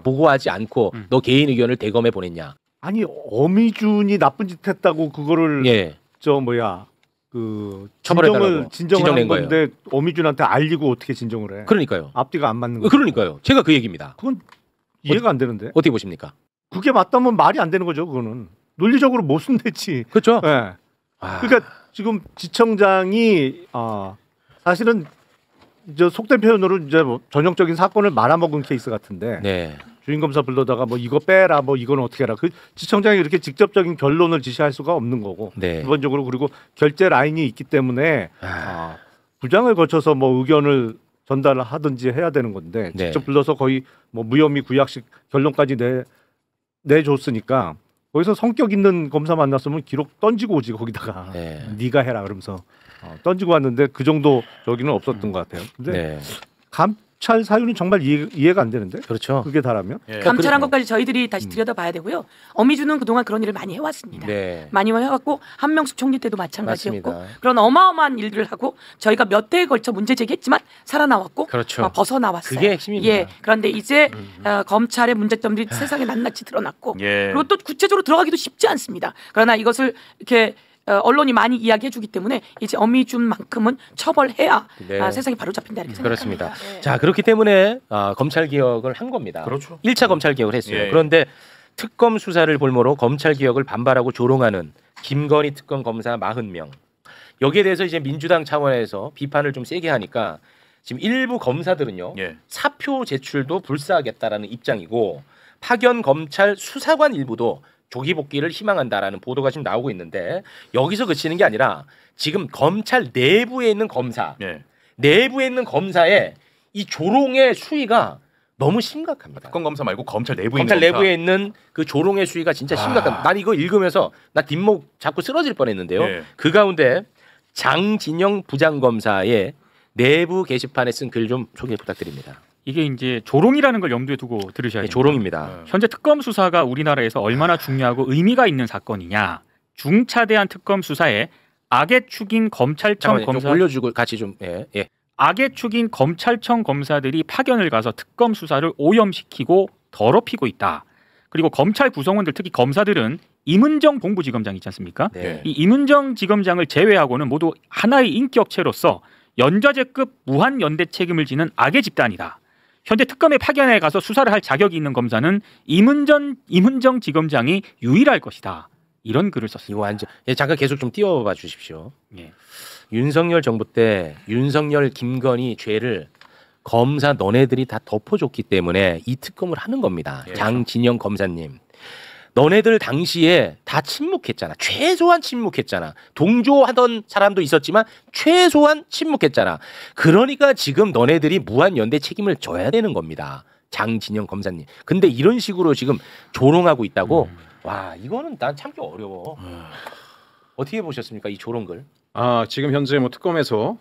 Speaker 1: 보고하지 않고 너 개인 의견을 대검에 보냈냐?
Speaker 6: 아니 어미준이 나쁜 짓 했다고 그거를 진정을 한 건데 어미준한테 알리고 어떻게 진정을 해?
Speaker 1: 그러니까요.
Speaker 6: 앞뒤가 안 맞는 거.
Speaker 1: 그러니까요. 제가 그 얘기입니다.
Speaker 6: 그건 이해가 안 되는데.
Speaker 1: 어떻게 보십니까?
Speaker 6: 그게 맞다면 말이 안 되는 거죠. 그거는 논리적으로 모순되지.
Speaker 1: 그렇죠.
Speaker 6: 그러니까 지금 지청장이 사실은 이제 속된 표현으로 이제 뭐 전형적인 사건을 말아먹은 케이스 같은데 주임 검사 불러다가 뭐 이거 빼라 뭐 이건 어떻게 해라. 그 지청장이 이렇게 직접적인 결론을 지시할 수가 없는 거고 기본적으로 그리고 결재 라인이 있기 때문에 부장을 거쳐서 뭐 의견을 전달을 하든지 해야 되는 건데 직접 불러서 거의 뭐 무혐의 구약식 결론까지 내줬으니까 거기서 성격 있는 검사 만났으면 기록 던지고 오지 거기다가 네가 해라 그러면서 던지고 왔는데 그 정도 저기는 없었던 것 같아요. 근데 감찰 사유는 정말 이해가 안 되는데.
Speaker 1: 그렇죠.
Speaker 6: 그게 다라면.
Speaker 12: 감찰한 것까지 저희들이 다시 들여다봐야 되고요. 어미준은 그동안 그런 일을 많이 해왔습니다. 많이 해왔고 한명숙 총리 때도 마찬가지였고 맞습니다. 그런 어마어마한 일들을 하고 저희가 몇 대에 걸쳐 문제 제기했지만 살아나왔고 벗어나왔어요.
Speaker 1: 그게 핵심입니다.
Speaker 12: 그런데 이제 검찰의 문제점들이 세상에 낱낱이 드러났고 그리고 또 구체적으로 들어가기도 쉽지 않습니다. 그러나 이것을 이렇게 언론이 많이 이야기해주기 때문에 이제 어미준만큼은 처벌해야 세상이 바로 잡힌다 이렇게
Speaker 1: 생각합니다. 그렇습니다. 자 그렇기 때문에 검찰 개혁을 한 겁니다.
Speaker 2: 그렇죠.
Speaker 1: 1차 검찰 개혁을 했어요. 그런데 특검 수사를 볼모로 검찰 개혁을 반발하고 조롱하는 김건희 특검 검사 40명. 여기에 대해서 이제 민주당 차원에서 비판을 좀 세게 하니까 지금 일부 검사들은요 사표 제출도 불사하겠다라는 입장이고 파견 검찰 수사관 일부도 조기 복귀를 희망한다라는 보도가 지금 나오고 있는데 여기서 그치는 게 아니라 지금 검찰 내부에 있는 검사, 내부에 있는 검사의 이 조롱의 수위가 너무 심각합니다.
Speaker 2: 특검 검사 말고 검찰 내부에
Speaker 1: 검사. 있는 그 조롱의 수위가 진짜 심각합니다. 난 이거 읽으면서 나 뒷목 잡고 쓰러질 뻔했는데요. 그 가운데 장진영 부장검사의 내부 게시판에 쓴 글 좀 소개 부탁드립니다.
Speaker 3: 이게 이제 조롱이라는 걸 염두에 두고 들으셔야 됩니다.
Speaker 1: 조롱입니다.
Speaker 3: 현재 특검 수사가 우리나라에서 얼마나 중요하고 의미가 있는 사건이냐. 중차대한 특검 수사에 악의 축인 검찰청 검사
Speaker 1: 올려주고 같이 좀
Speaker 3: 악의 축인 검찰청 검사들이 파견을 가서 특검 수사를 오염시키고 더럽히고 있다. 그리고 검찰 구성원들 특히 검사들은 임은정 동부지검장 있지 않습니까? 이 임은정 지검장을 제외하고는 모두 하나의 인격체로서 연좌제급 무한 연대 책임을 지는 악의 집단이다. 현재 특검에 파견에 가서 수사를 할 자격이 있는 검사는 임은정 지검장이 유일할 것이다. 이런 글을 썼습니다.
Speaker 1: 이거 완전 잠깐 계속 좀 띄워봐 주십시오. 윤석열 정부 때 윤석열 김건희 죄를 검사 너네들이 다 덮어줬기 때문에 이 특검을 하는 겁니다. 장진영 검사님. 너네들 당시에 다 침묵했잖아. 최소한 침묵했잖아. 동조하던 사람도 있었지만 최소한 침묵했잖아. 그러니까 지금 너네들이 무한연대 책임을 져야 되는 겁니다. 장진영 검사님. 근데 이런 식으로 지금 조롱하고 있다고? 와, 이거는 난 참기 어려워. 어떻게 보셨습니까? 이 조롱글?
Speaker 4: 지금 현재 뭐 특검에서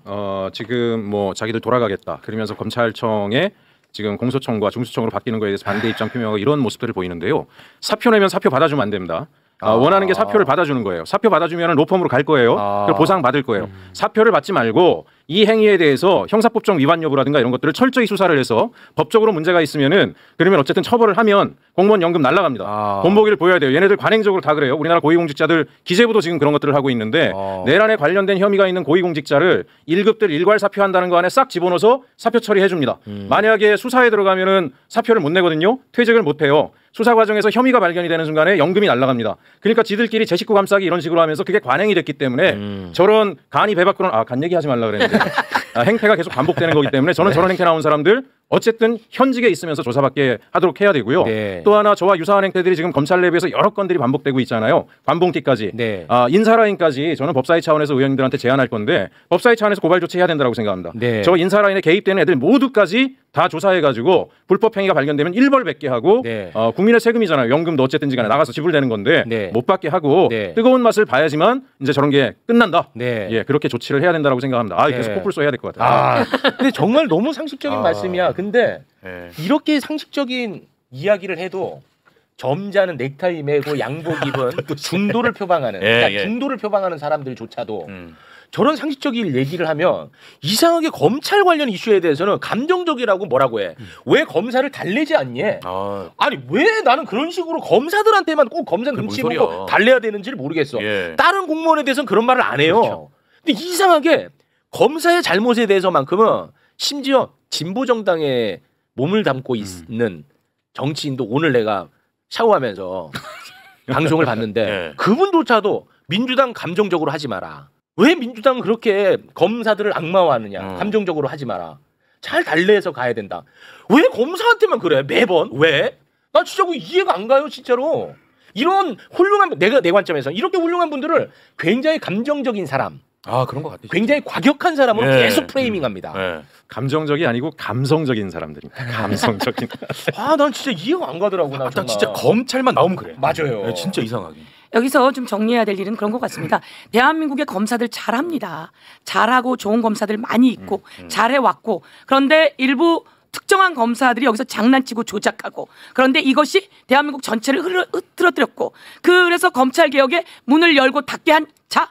Speaker 4: 지금 뭐 자기들 돌아가겠다. 그러면서 검찰청에 지금 공소청과 중수청으로 바뀌는 거에 대해서 반대 입장 표명하고 이런 모습들을 보이는데요. 사표 내면 사표 받아주면 안 됩니다. 원하는 게 사표를 받아주는 거예요. 사표 받아주면 로펌으로 갈 거예요. 보상 받을 거예요. 사표를 받지 말고 이 행위에 대해서 형사법정 위반 여부라든가 이런 것들을 철저히 수사를 해서 법적으로 문제가 있으면은 그러면 어쨌든 처벌을 하면 공무원 연금 날라갑니다. 본보기를 보여야 돼요. 얘네들 관행적으로 다 그래요. 우리나라 고위공직자들 기재부도 지금 그런 것들을 하고 있는데 내란에 관련된 혐의가 있는 고위공직자를 1급들 일괄 사표한다는 거 안에 싹 집어넣어서 사표 처리해 줍니다. 만약에 수사에 들어가면은 사표를 못 내거든요. 퇴직을 못 해요. 수사 과정에서 혐의가 발견이 되는 순간에 연금이 날아갑니다. 그러니까 지들끼리 제 식구 감싸기 이런 식으로 하면서 그게 관행이 됐기 때문에 저런 간이 배 밖으로 간 얘기하지 말라 그랬는데 행태가 계속 반복되는 거기 때문에 저는 저런 행태 나온 사람들 어쨌든 현직에 있으면서 조사받게 하도록 해야 되고요. 또 하나 저와 유사한 행태들이 지금 검찰 내부에서 여러 건들이 반복되고 있잖아요. 관봉티까지 인사라인까지 저는 법사위 차원에서 의원님들한테 제안할 건데 법사위 차원에서 고발 조치해야 된다고 생각합니다. 저 인사라인에 개입되는 애들 모두까지 다 조사해가지고 불법 행위가 발견되면 일벌백계 하고 국민의 세금이잖아요. 연금도 어쨌든지 간에 나가서 지불되는 건데 못 받게 하고 뜨거운 맛을 봐야지만 이제 저런 게 끝난다. 예, 그렇게 조치를 해야 된다고 생각합니다. 계속 코뿔소 해야 될 것 같아요.
Speaker 1: 근데 정말 너무 상식적인 말씀이야. 근데 이렇게 상식적인 이야기를 해도 점잖은 넥타이 매고 양복 입은 중도를 표방하는 그러니까 중도를 표방하는 사람들조차도 저런 상식적인 얘기를 하면 이상하게 검찰 관련 이슈에 대해서는 감정적이라고 뭐라고 해. 왜 검사를 달래지 않니? 아니 왜 나는 그런 식으로 검사들한테만 꼭 검사 눈치 보고 달래야 되는지를 모르겠어. 다른 공무원에 대해서는 그런 말을 안 해요. 그렇죠. 근데 이상하게 검사의 잘못에 대해서만큼은 심지어 진보 정당에 몸을 담고 있는 정치인도 오늘 내가 샤워하면서 방송을 봤는데 그분조차도 민주당 감정적으로 하지 마라. 왜 민주당은 그렇게 검사들을 악마화하느냐. 감정적으로 하지 마라. 잘 달래서 가야 된다. 왜 검사한테만 그래 매번? 왜? 나 진짜 그 이해가 안 가요 진짜로. 이런 훌륭한 내 관점에서 이렇게 훌륭한 분들을 굉장히 감정적인 사람
Speaker 2: 그런 것 같아요.
Speaker 1: 굉장히 과격한 사람으로 계속 프레이밍합니다.
Speaker 4: 감정적이 아니고 감성적인 사람들입니다. 감성적인.
Speaker 1: 난 진짜 이해가 안 가더라고. 나
Speaker 2: 진짜 검찰만 나오면 그래.
Speaker 1: 맞아요.
Speaker 2: 진짜 이상하게.
Speaker 12: 여기서 좀 정리해야 될 일은 그런 것 같습니다. 대한민국의 검사들 잘합니다. 잘하고 좋은 검사들 많이 있고 잘해왔고 그런데 일부 특정한 검사들이 여기서 장난치고 조작하고 그런데 이것이 대한민국 전체를 흐트러뜨렸고 그래서 검찰개혁에 문을 열고 닫게 한 자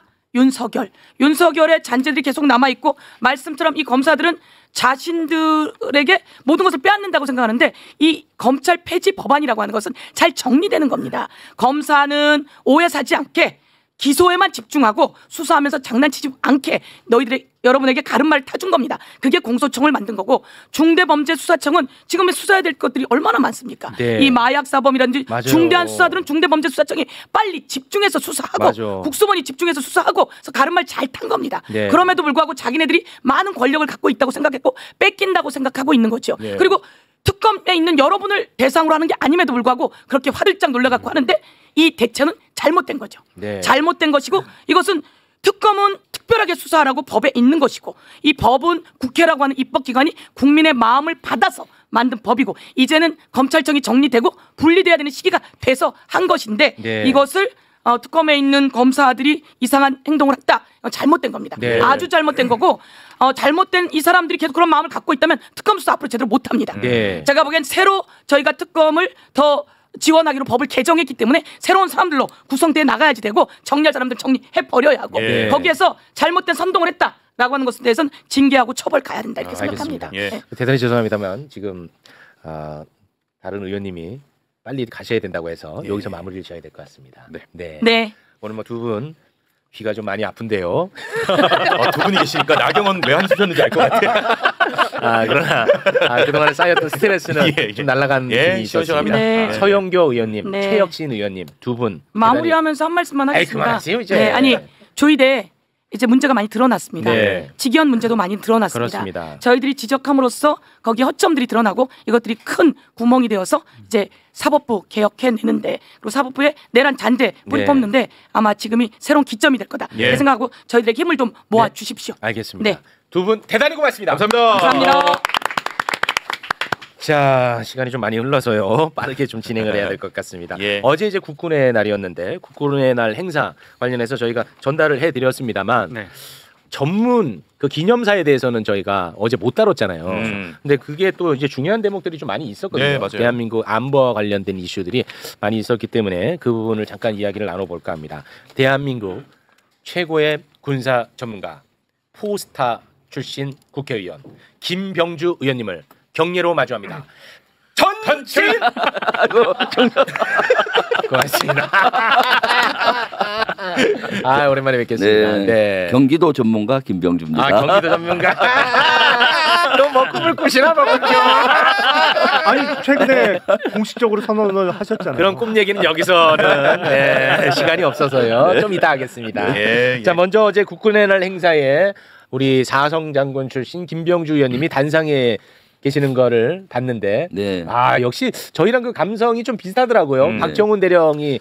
Speaker 12: 윤석열의 잔재들이 계속 남아있고 말씀처럼 이 검사들은 자신들에게 모든 것을 빼앗는다고 생각하는데 이 검찰 폐지 법안이라고 하는 것은 잘 정리되는 겁니다. 검사는 오해 사지 않게 기소에만 집중하고 수사하면서 장난치지 않게 여러분에게 가름말을 타준 겁니다. 그게 공소청을 만든 거고 중대범죄수사청은 지금 수사해야 될 것들이 얼마나 많습니까? 이 마약사범이라든지 중대한 수사들은 중대범죄수사청이 빨리 집중해서 수사하고 국수본이 집중해서 수사하고 그래서 가름말 잘 탄 겁니다. 그럼에도 불구하고 자기네들이 많은 권력을 갖고 있다고 생각했고 뺏긴다고 생각하고 있는 거죠. 그리고 특검에 있는 여러분을 대상으로 하는 게 아님에도 불구하고 그렇게 화들짝 놀라갖고 하는데 이 대처는 잘못된 거죠. 잘못된 것이고 이것은 특검은 특별하게 수사하라고 법에 있는 것이고 이 법은 국회라고 하는 입법기관이 국민의 마음을 받아서 만든 법이고 이제는 검찰청이 정리되고 분리돼야 되는 시기가 돼서 한 것인데 이것을 특검에 있는 검사들이 이상한 행동을 했다. 잘못된 겁니다. 아주 잘못된 거고 잘못된 이 사람들이 계속 그런 마음을 갖고 있다면 특검 수사 앞으로 제대로 못합니다. 제가 보기엔 새로 저희가 특검을 더 지원하기로 법을 개정했기 때문에 새로운 사람들로 구성돼 나가야지 되고 정리할 사람들 정리해버려야 하고 거기에서 잘못된 선동을 했다라고 하는 것에 대해서는 징계하고 처벌 가야 된다 이렇게 생각합니다.
Speaker 1: 대단히 죄송합니다만 지금 다른 의원님이 빨리 가셔야 된다고 해서 여기서 마무리를 지어야 될 것 같습니다.
Speaker 12: 네.
Speaker 1: 오늘 두 분 귀가 좀 많이 아픈데요.
Speaker 2: 두 분이 계시니까 나경원 왜 한숨 쉬었는지 알 것 같아요.
Speaker 1: 그러나 그동안에 쌓였던 스트레스는 좀 날아간 분이 있었습니다. 서영교 의원님, 최혁신 의원님 두 분
Speaker 12: 마무리하면서 한 말씀만 하겠습니다.
Speaker 1: 그만하세요 이제.
Speaker 12: 아니 조이대 이제 문제가 많이 드러났습니다. 직위원 문제도 많이 드러났습니다.
Speaker 1: 그렇습니다.
Speaker 12: 저희들이 지적함으로써 거기 허점들이 드러나고 이것들이 큰 구멍이 되어서 이제 사법부 개혁해내는데 그리고 사법부에 내란 잔재 뿌리 뽑는데 아마 지금이 새로운 기점이 될 거다. 이렇게 생각하고 저희들에게 힘을 좀 모아 주십시오.
Speaker 1: 알겠습니다. 두 분 대단히 고맙습니다.
Speaker 12: 감사합니다.
Speaker 1: 자, 시간이 좀 많이 흘러서요. 빠르게 좀 진행을 해야 될 것 같습니다. 어제 이제 국군의 날이었는데 국군의 날 행사 관련해서 저희가 전달을 해드렸습니다만 전문 그 기념사에 대해서는 저희가 어제 못 다뤘잖아요. 근데 그게 또 이제 중요한 대목들이 좀 많이 있었거든요.
Speaker 2: 네, 맞아요.
Speaker 1: 대한민국 안보와 관련된 이슈들이 많이 있었기 때문에 그 부분을 잠깐 이야기를 나눠볼까 합니다. 대한민국 최고의 군사 전문가 포스타 출신 국회의원 김병주 의원님을 경례로 마주합니다. 전진! 고맙습니다. 아 오랜만에 뵙겠습니다.
Speaker 13: 네.
Speaker 1: 네.
Speaker 13: 경기도 전문가 김병주입니다.
Speaker 1: 아 경기도 전문가. 또 뭐 꿈을 꾸시나 보군요.
Speaker 6: 아니 최근에 공식적으로 선언을 하셨잖아요.
Speaker 1: 그런 꿈 얘기는 여기서는 네, 시간이 없어서요. 좀 이따 하겠습니다.
Speaker 2: 예, 예.
Speaker 1: 자 먼저 어제 국군의 날 행사에 우리 사성 장군 출신 김병주 의원님이 단상에 계시는 거를 봤는데 아 역시 저희랑 그 감성이 좀 비슷하더라고요. 박정훈 대령이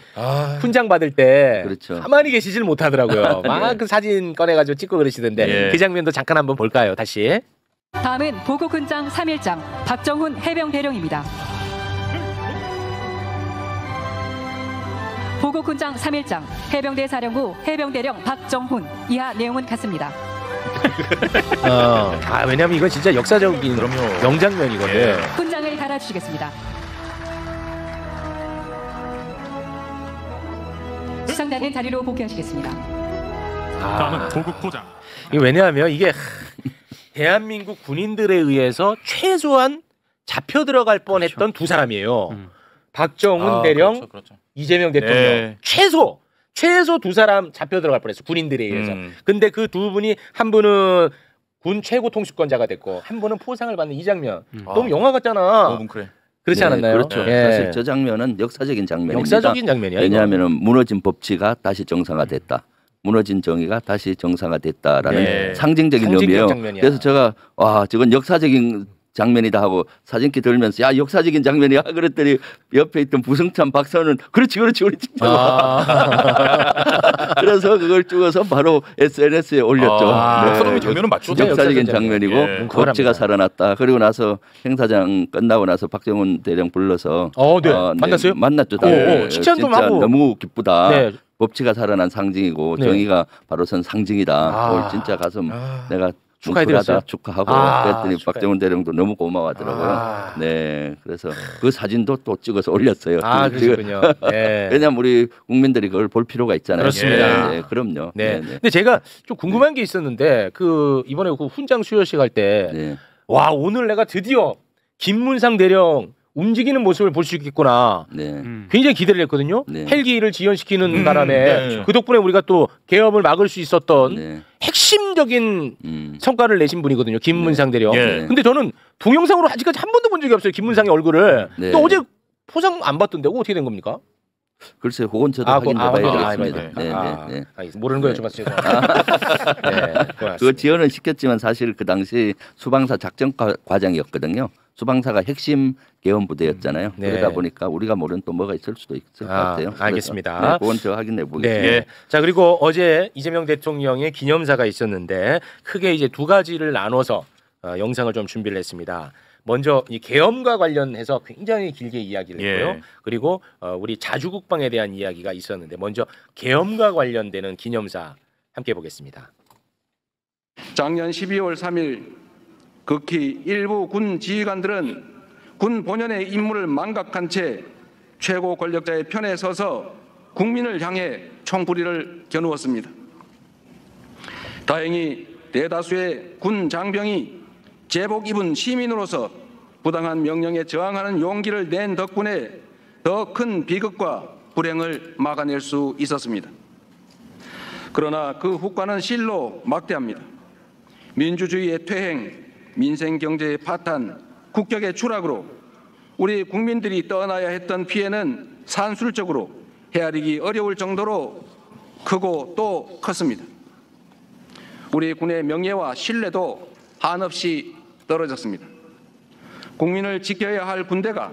Speaker 1: 훈장 받을 때 가만히 계시질 못하더라고요. 막 그 사진 꺼내가지고 찍고 그러시던데 그 장면도 잠깐 한번 볼까요? 다시.
Speaker 7: 다음은 보국훈장 3일장 박정훈 해병대령입니다. 보국훈장 3일장 해병대 사령부 해병대령 박정훈 이하 내용은 같습니다.
Speaker 1: 아 왜냐면 이건 진짜 역사적인 명장면이거든요.
Speaker 7: 훈장을 달아주시겠습니다. 수상단은 자리로 복귀하시겠습니다.
Speaker 3: 다음은 보국포장.
Speaker 1: 이게 왜냐하면 이게 대한민국 군인들에 의해서 최소한 잡혀 들어갈 뻔했던 두 사람이에요. 박정훈 대령,
Speaker 2: 그렇죠.
Speaker 1: 이재명 대통령.
Speaker 2: 네.
Speaker 1: 최소 두 사람 잡혀 들어갈 뻔했어. 군인들에 의해서. 근데 그 두 분이 한 분은 군 최고 통수권자가 됐고 한 분은 포상을 받는 이 장면. 너무 영화 같잖아. 그렇지 않았나요?
Speaker 13: 그렇죠. 사실 저 장면은 역사적인 장면입니다.
Speaker 1: 역사적인 장면이야.
Speaker 13: 왜냐하면 무너진 법치가 다시 정상화됐다. 무너진 정의가 다시 정상화됐다라는 상징적인 의미예요.
Speaker 1: 장면이야.
Speaker 13: 그래서 제가 와 저건 역사적인 장면이다 하고 사진기 들면서 야 역사적인 장면이야 그랬더니 옆에 있던 부승찬 박사는 그렇지 우리 진짜 그래서 그걸 찍어서 바로 SNS에 올렸죠.
Speaker 2: 역사적인 장면은 맞죠.
Speaker 13: 역사적인 장면이고 법치가 살아났다. 그리고 나서 행사장 끝나고 나서 박정훈 대령 불러서
Speaker 1: 만났어요?
Speaker 13: 만났죠.
Speaker 1: 칭찬 좀
Speaker 13: 진짜
Speaker 1: 하고
Speaker 13: 너무 기쁘다.
Speaker 1: 네.
Speaker 13: 법치가 살아난 상징이고 정의가 바로 선 상징이다. 그걸 진짜 가서 내가
Speaker 1: 축하해드렸어요.
Speaker 13: 축하하고 그랬더니 박정훈 대령도 너무 고마워하더라고요. 네, 그래서 그 사진도 또 찍어서 올렸어요.
Speaker 1: 그러시군요. 네.
Speaker 13: 왜냐하면 우리 국민들이 그걸 볼 필요가 있잖아요.
Speaker 1: 그렇습니다.
Speaker 13: 네, 그럼요.
Speaker 1: 네. 근데 제가 좀 궁금한 게 있었는데 그 이번에 그 훈장 수여식 할 때 와 오늘 내가 드디어 김문상 대령 움직이는 모습을 볼 수 있겠구나. 굉장히 기대를 했거든요. 헬기를 지연시키는 바람에 그 덕분에 우리가 또 계엄을 막을 수 있었던 핵심적인 성과를 내신 분이거든요. 김문상 대령. 근데 저는 동영상으로 아직까지 한 번도 본 적이 없어요. 김문상의 얼굴을. 또 어제 포상 안 받던데 어떻게 된 겁니까?
Speaker 13: 글쎄요, 그건 저도 확인해봐야겠습니다.
Speaker 1: 모르는 거 여쭤봤어요.
Speaker 13: 그거 지원은 시켰지만 사실 그 당시 수방사 작전 과장이었거든요. 수방사가 핵심 계엄 부대였잖아요. 그러다 보니까 우리가 모르는 또 뭐가 있을 수도 있을 것 같아요.
Speaker 1: 알겠습니다.
Speaker 13: 그건 제가 확인해 보겠습니다.
Speaker 1: 네. 자 그리고 어제 이재명 대통령의 기념사가 있었는데 크게 이제 두 가지를 나눠서 영상을 좀 준비를 했습니다. 먼저 이 계엄과 관련해서 굉장히 길게 이야기를 했고요. 그리고 우리 자주국방에 대한 이야기가 있었는데 먼저 계엄과 관련되는 기념사 함께 보겠습니다.
Speaker 14: 작년 12월 3일 극히 일부 군 지휘관들은 군 본연의 임무를 망각한 채 최고 권력자의 편에 서서 국민을 향해 총부리를 겨누었습니다. 다행히 대다수의 군 장병이 제복 입은 시민으로서 부당한 명령에 저항하는 용기를 낸 덕분에 더 큰 비극과 불행을 막아낼 수 있었습니다. 그러나 그 후과는 실로 막대합니다. 민주주의의 퇴행, 민생 경제의 파탄, 국격의 추락으로 우리 국민들이 떠나야 했던 피해는 산술적으로 헤아리기 어려울 정도로 크고 또 컸습니다. 우리 군의 명예와 신뢰도 한없이 떨어졌습니다. 국민을 지켜야 할 군대가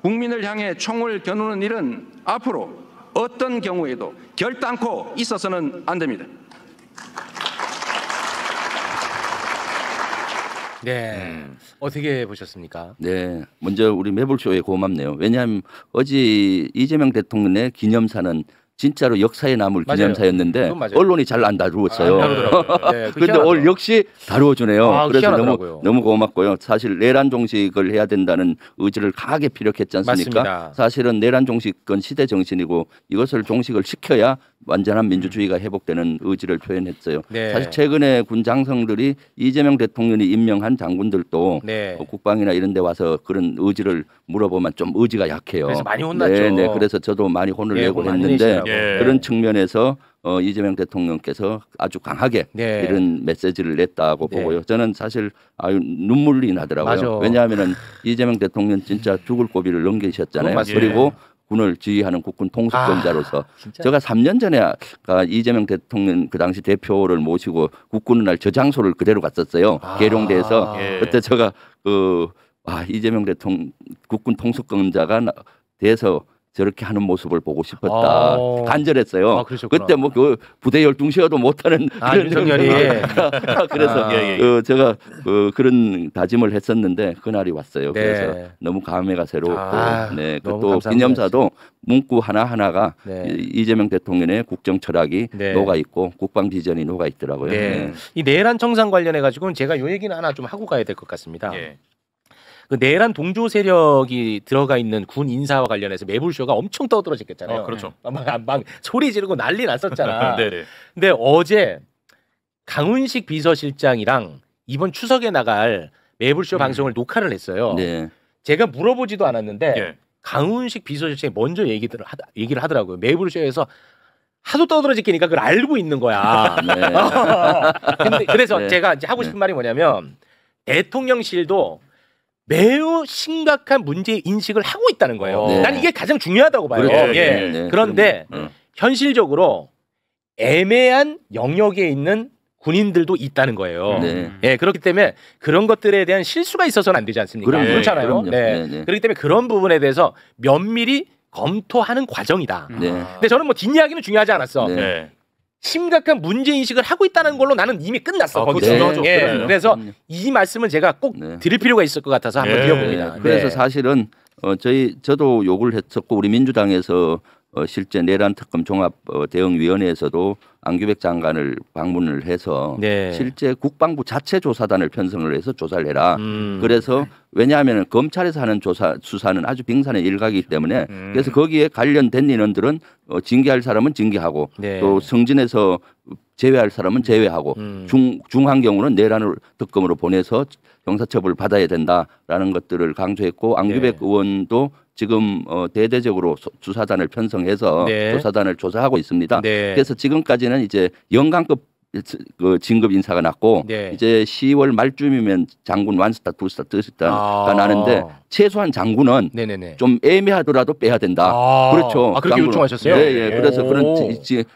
Speaker 14: 국민을 향해 총을 겨누는 일은 앞으로 어떤 경우에도 결단코 있어서는 안 됩니다.
Speaker 1: 네, 어떻게 보셨습니까?
Speaker 13: 네, 먼저 우리 매불쇼에 고맙네요. 왜냐하면 어제 이재명 대통령의 기념사는 진짜로 역사에 남을 기념사였는데 언론이 잘 안 다루었어요. 그런데 오늘 역시 다루어주네요. 그래서 너무 고맙고요. 사실 내란 종식을 해야 된다는 의지를 강하게 피력했지 않습니까? 맞습니다. 사실은 내란 종식은 시대 정신이고 이것을 종식을 시켜야 완전한 민주주의가 회복되는 의지를 표현했어요. 네. 사실 최근에 군 장성들이 이재명 대통령이 임명한 장군들도 국방이나 이런 데 와서 그런 의지를 물어보면 좀 의지가 약해요.
Speaker 1: 그래서 많이 혼났죠.
Speaker 13: 네, 그래서 저도 많이 혼을 내고 했는데 그런 측면에서 이재명 대통령께서 아주 강하게 이런 메시지를 냈다고 보고요. 저는 사실 눈물이 나더라고요. 왜냐하면 이재명 대통령 진짜 죽을 고비를 넘기셨잖아요. 그리고 군을 지휘하는 국군 통수권자로서 제가 3년 전에 이재명 대통령 그 당시 대표를 모시고 국군 날 저 장소를 그대로 갔었어요. 계룡대에서 그때 제가 이재명 대통령 국군 통수권자가 돼서 저렇게 하는 모습을 보고 싶었다. 간절했어요. 그때 뭐 그 부대 12시여도 못하는
Speaker 1: 윤석열이
Speaker 13: 그래서 제가 그런 다짐을 했었는데 그날이 왔어요. 그래서 너무 감회가 새롭고 또 기념사도 문구 하나하나가 이재명 대통령의 국정 철학이 녹아 있고 국방 비전이 녹아 있더라고요.
Speaker 1: 이 내란 청산 관련해 가지고는 제가 요 얘기는 하나 좀 하고 가야 될 것 같습니다. 그 내란 동조 세력이 들어가 있는 군 인사와 관련해서 매불쇼가 엄청 떠들어졌겠잖아요.
Speaker 2: 그렇죠.
Speaker 1: 막 소리 지르고 난리 났었잖아. 근데 어제 강훈식 비서실장이랑 이번 추석에 나갈 매불쇼 방송을 녹화를 했어요. 제가 물어보지도 않았는데 강훈식 비서실장이 먼저 얘기를 하더라고요. 매불쇼에서 하도 떠들어지니까 그걸 알고 있는 거야. 그래서 제가 이제 하고 싶은 말이 뭐냐면 대통령실도 매우 심각한 문제 인식을 하고 있다는 거예요. 난 이게 가장 중요하다고 봐요. 그런데 현실적으로 애매한 영역에 있는 군인들도 있다는 거예요. 그렇기 때문에 그런 것들에 대한 실수가 있어서는 안 되지 않습니까? 그렇잖아요. 그렇기 때문에 그런 부분에 대해서 면밀히 검토하는 과정이다. 근데 저는 뭐 뒷이야기는 중요하지 않았어. 심각한 문제 인식을 하고 있다는 걸로 나는 이미 끝났어. 그래서 이 말씀은 제가 꼭 드릴 필요가 있을 것 같아서 한번 드려봅니다.
Speaker 13: 그래서 사실은 저도 요구를 했었고 우리 민주당에서 실제 내란 특검 종합 대응위원회에서도 안규백 장관을 방문을 해서 실제 국방부 자체 조사단을 편성을 해서 조사를 해라. 그래서 왜냐하면 검찰에서 하는 수사는 아주 빙산의 일각이기 때문에 그래서 거기에 관련된 인원들은 징계할 사람은 징계하고 또 승진해서 제외할 사람은 제외하고 중한 경우는 내란을 특검으로 보내서 형사처벌을 받아야 된다라는 것들을 강조했고 안규백 의원도 지금 대대적으로 수사단을 편성해서 조사단을 조사하고 있습니다. 그래서 지금까지는 이제 영관급 그 진급 인사가 났고 이제 10월 말쯤이면 장군 완스타, 투스타, 쓰리스타가 나는데 최소한 장군은 좀 애매하더라도 빼야 된다. 그렇죠.
Speaker 1: 그렇게 요청하셨어요?
Speaker 13: 그래서 그런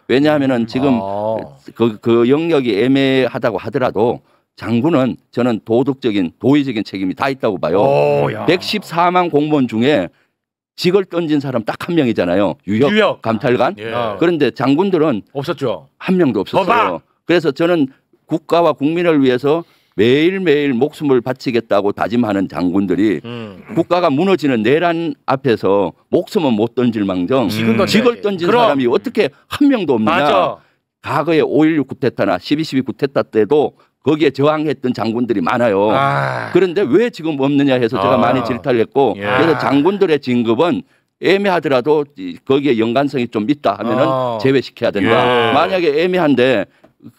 Speaker 13: 왜냐하면은 지금 그 영역이 애매하다고 하더라도 장군은 저는 도의적인 책임이 다 있다고 봐요. 114만 공무원 중에 직을 던진 사람 딱 한 명이잖아요. 유역 감찰관. 그런데 장군들은
Speaker 1: 없었죠.
Speaker 13: 한 명도 없었어요. 그래서 저는 국가와 국민을 위해서 매일매일 목숨을 바치겠다고 다짐하는 장군들이 국가가 무너지는 내란 앞에서 목숨은 못 던질 망정 직을 던진 사람이 어떻게 한 명도 없느냐. 과거에 5.16 쿠데타나 12.12 쿠데타 때도 거기에 저항했던 장군들이 많아요. 그런데 왜 지금 없느냐 해서 제가 많이 질타를 했고 그래서 장군들의 진급은 애매하더라도 거기에 연관성이 좀 있다 하면은 제외시켜야 된다. 만약에 애매한데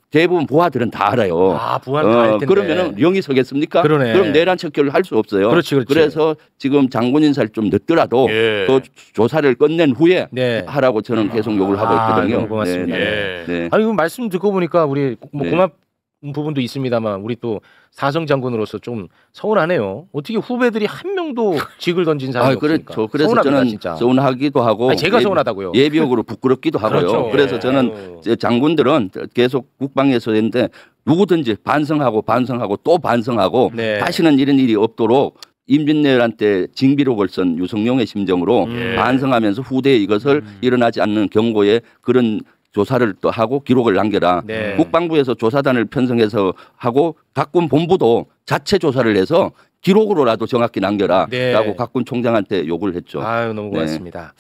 Speaker 13: 대부분 부하들은 다 알아요.
Speaker 1: 부하는 다 알 텐데.
Speaker 13: 그러면은 영이 서겠습니까? 그럼 내란 척결을 할 수 없어요.
Speaker 1: 그렇지.
Speaker 13: 그래서 지금 장군 인사를 좀 늦더라도 그 조사를 끝낸 후에 하라고 저는 계속 요구를 하고 있거든요.
Speaker 1: 고맙습니다. 아니 말씀 듣고 보니까 우리 뭐 고맙 부분도 있습니다만 우리 또 사성 장군으로서 좀 서운하네요. 어떻게 후배들이 한 명도 직을 던진 사람이 없습니까?
Speaker 13: 그렇죠. 그래서 저는 진짜. 서운하기도 하고
Speaker 1: 제가 서운하다고요.
Speaker 13: 예비역으로 부끄럽기도 하고요. 그래서 저는 장군들은 계속 국방에서 했는데 누구든지 반성하고 또 반성하고 다시는 이런 일이 없도록 임진왜란 때 징비록을 쓴 유성룡의 심정으로 반성하면서 후대에 이것을 일어나지 않는 경고에 그런 조사를 또 하고 기록을 남겨라. 국방부에서 조사단을 편성해서 하고 각군 본부도 자체 조사를 해서 기록으로라도 정확히 남겨라라고 각군 총장한테 요구를 했죠.
Speaker 1: 너무 고맙습니다.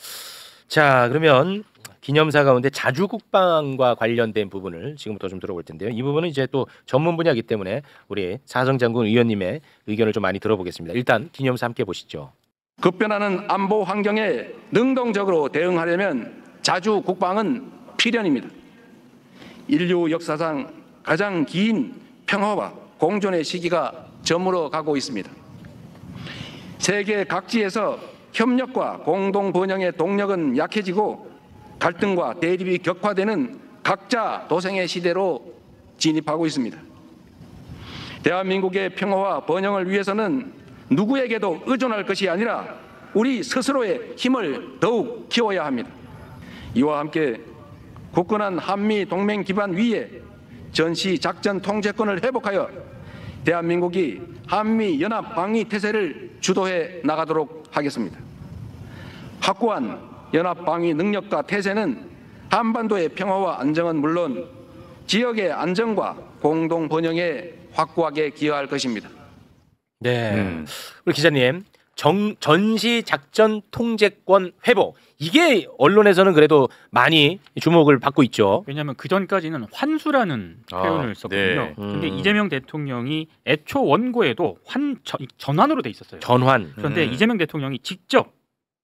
Speaker 1: 자, 그러면 기념사 가운데 자주국방과 관련된 부분을 지금부터 좀 들어볼 텐데요. 이 부분은 이제 또 전문 분야이기 때문에 우리 사성장군 의원님의 의견을 좀 많이 들어보겠습니다. 일단 기념사 함께 보시죠.
Speaker 14: 급변하는 안보 환경에 능동적으로 대응하려면 자주국방은 필연입니다. 인류 역사상 가장 긴 평화와 공존의 시기가 저물어 가고 있습니다. 세계 각지에서 협력과 공동 번영의 동력은 약해지고 갈등과 대립이 격화되는 각자 도생의 시대로 진입하고 있습니다. 대한민국의 평화와 번영을 위해서는 누구에게도 의존할 것이 아니라 우리 스스로의 힘을 더욱 키워야 합니다. 이와 함께 굳건한 한미 동맹 기반 위에 전시 작전 통제권을 회복하여 대한민국이 한미 연합 방위 태세를 주도해 나가도록 하겠습니다. 확고한 연합 방위 능력과 태세는 한반도의 평화와 안정은 물론 지역의 안정과 공동 번영에 확고하게 기여할 것입니다.
Speaker 1: 네, 우리 기자님, 전시 작전 통제권 회복, 이게 언론에서는 그래도 많이 주목을 받고 있죠.
Speaker 3: 왜냐하면 그 전까지는 환수라는 표현을 썼거든요. 근데 이재명 대통령이 애초 원고에도 전환으로 돼 있었어요.
Speaker 1: 전환.
Speaker 3: 그런데 이재명 대통령이 직접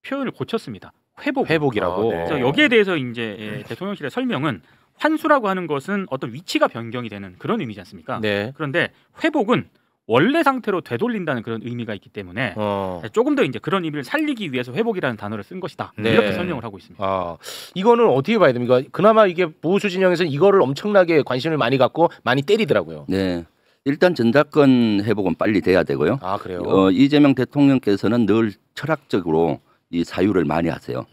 Speaker 3: 표현을 고쳤습니다.
Speaker 1: 회복이라고.
Speaker 3: 그래서 여기에 대해서 이제 대통령실의 설명은 환수라고 하는 것은 어떤 위치가 변경이 되는 그런 의미지 않습니까?
Speaker 1: 네.
Speaker 3: 그런데 회복은 원래 상태로 되돌린다는 그런 의미가 있기 때문에 조금 더 이제 그런 의미를 살리기 위해서 회복이라는 단어를 쓴 것이다.
Speaker 1: 네.
Speaker 3: 이렇게 설명을 하고 있습니다.
Speaker 1: 이거는 어떻게 봐야 됩니까? 그나마 이게 보수 진영에서는 이거를 엄청나게 관심을 많이 갖고 많이 때리더라고요.
Speaker 13: 네. 일단 전작권 회복은 빨리 돼야 되고요.
Speaker 1: 아, 그래요?
Speaker 13: 이재명 대통령께서는 늘 철학적으로 이 사유를 많이 하세요.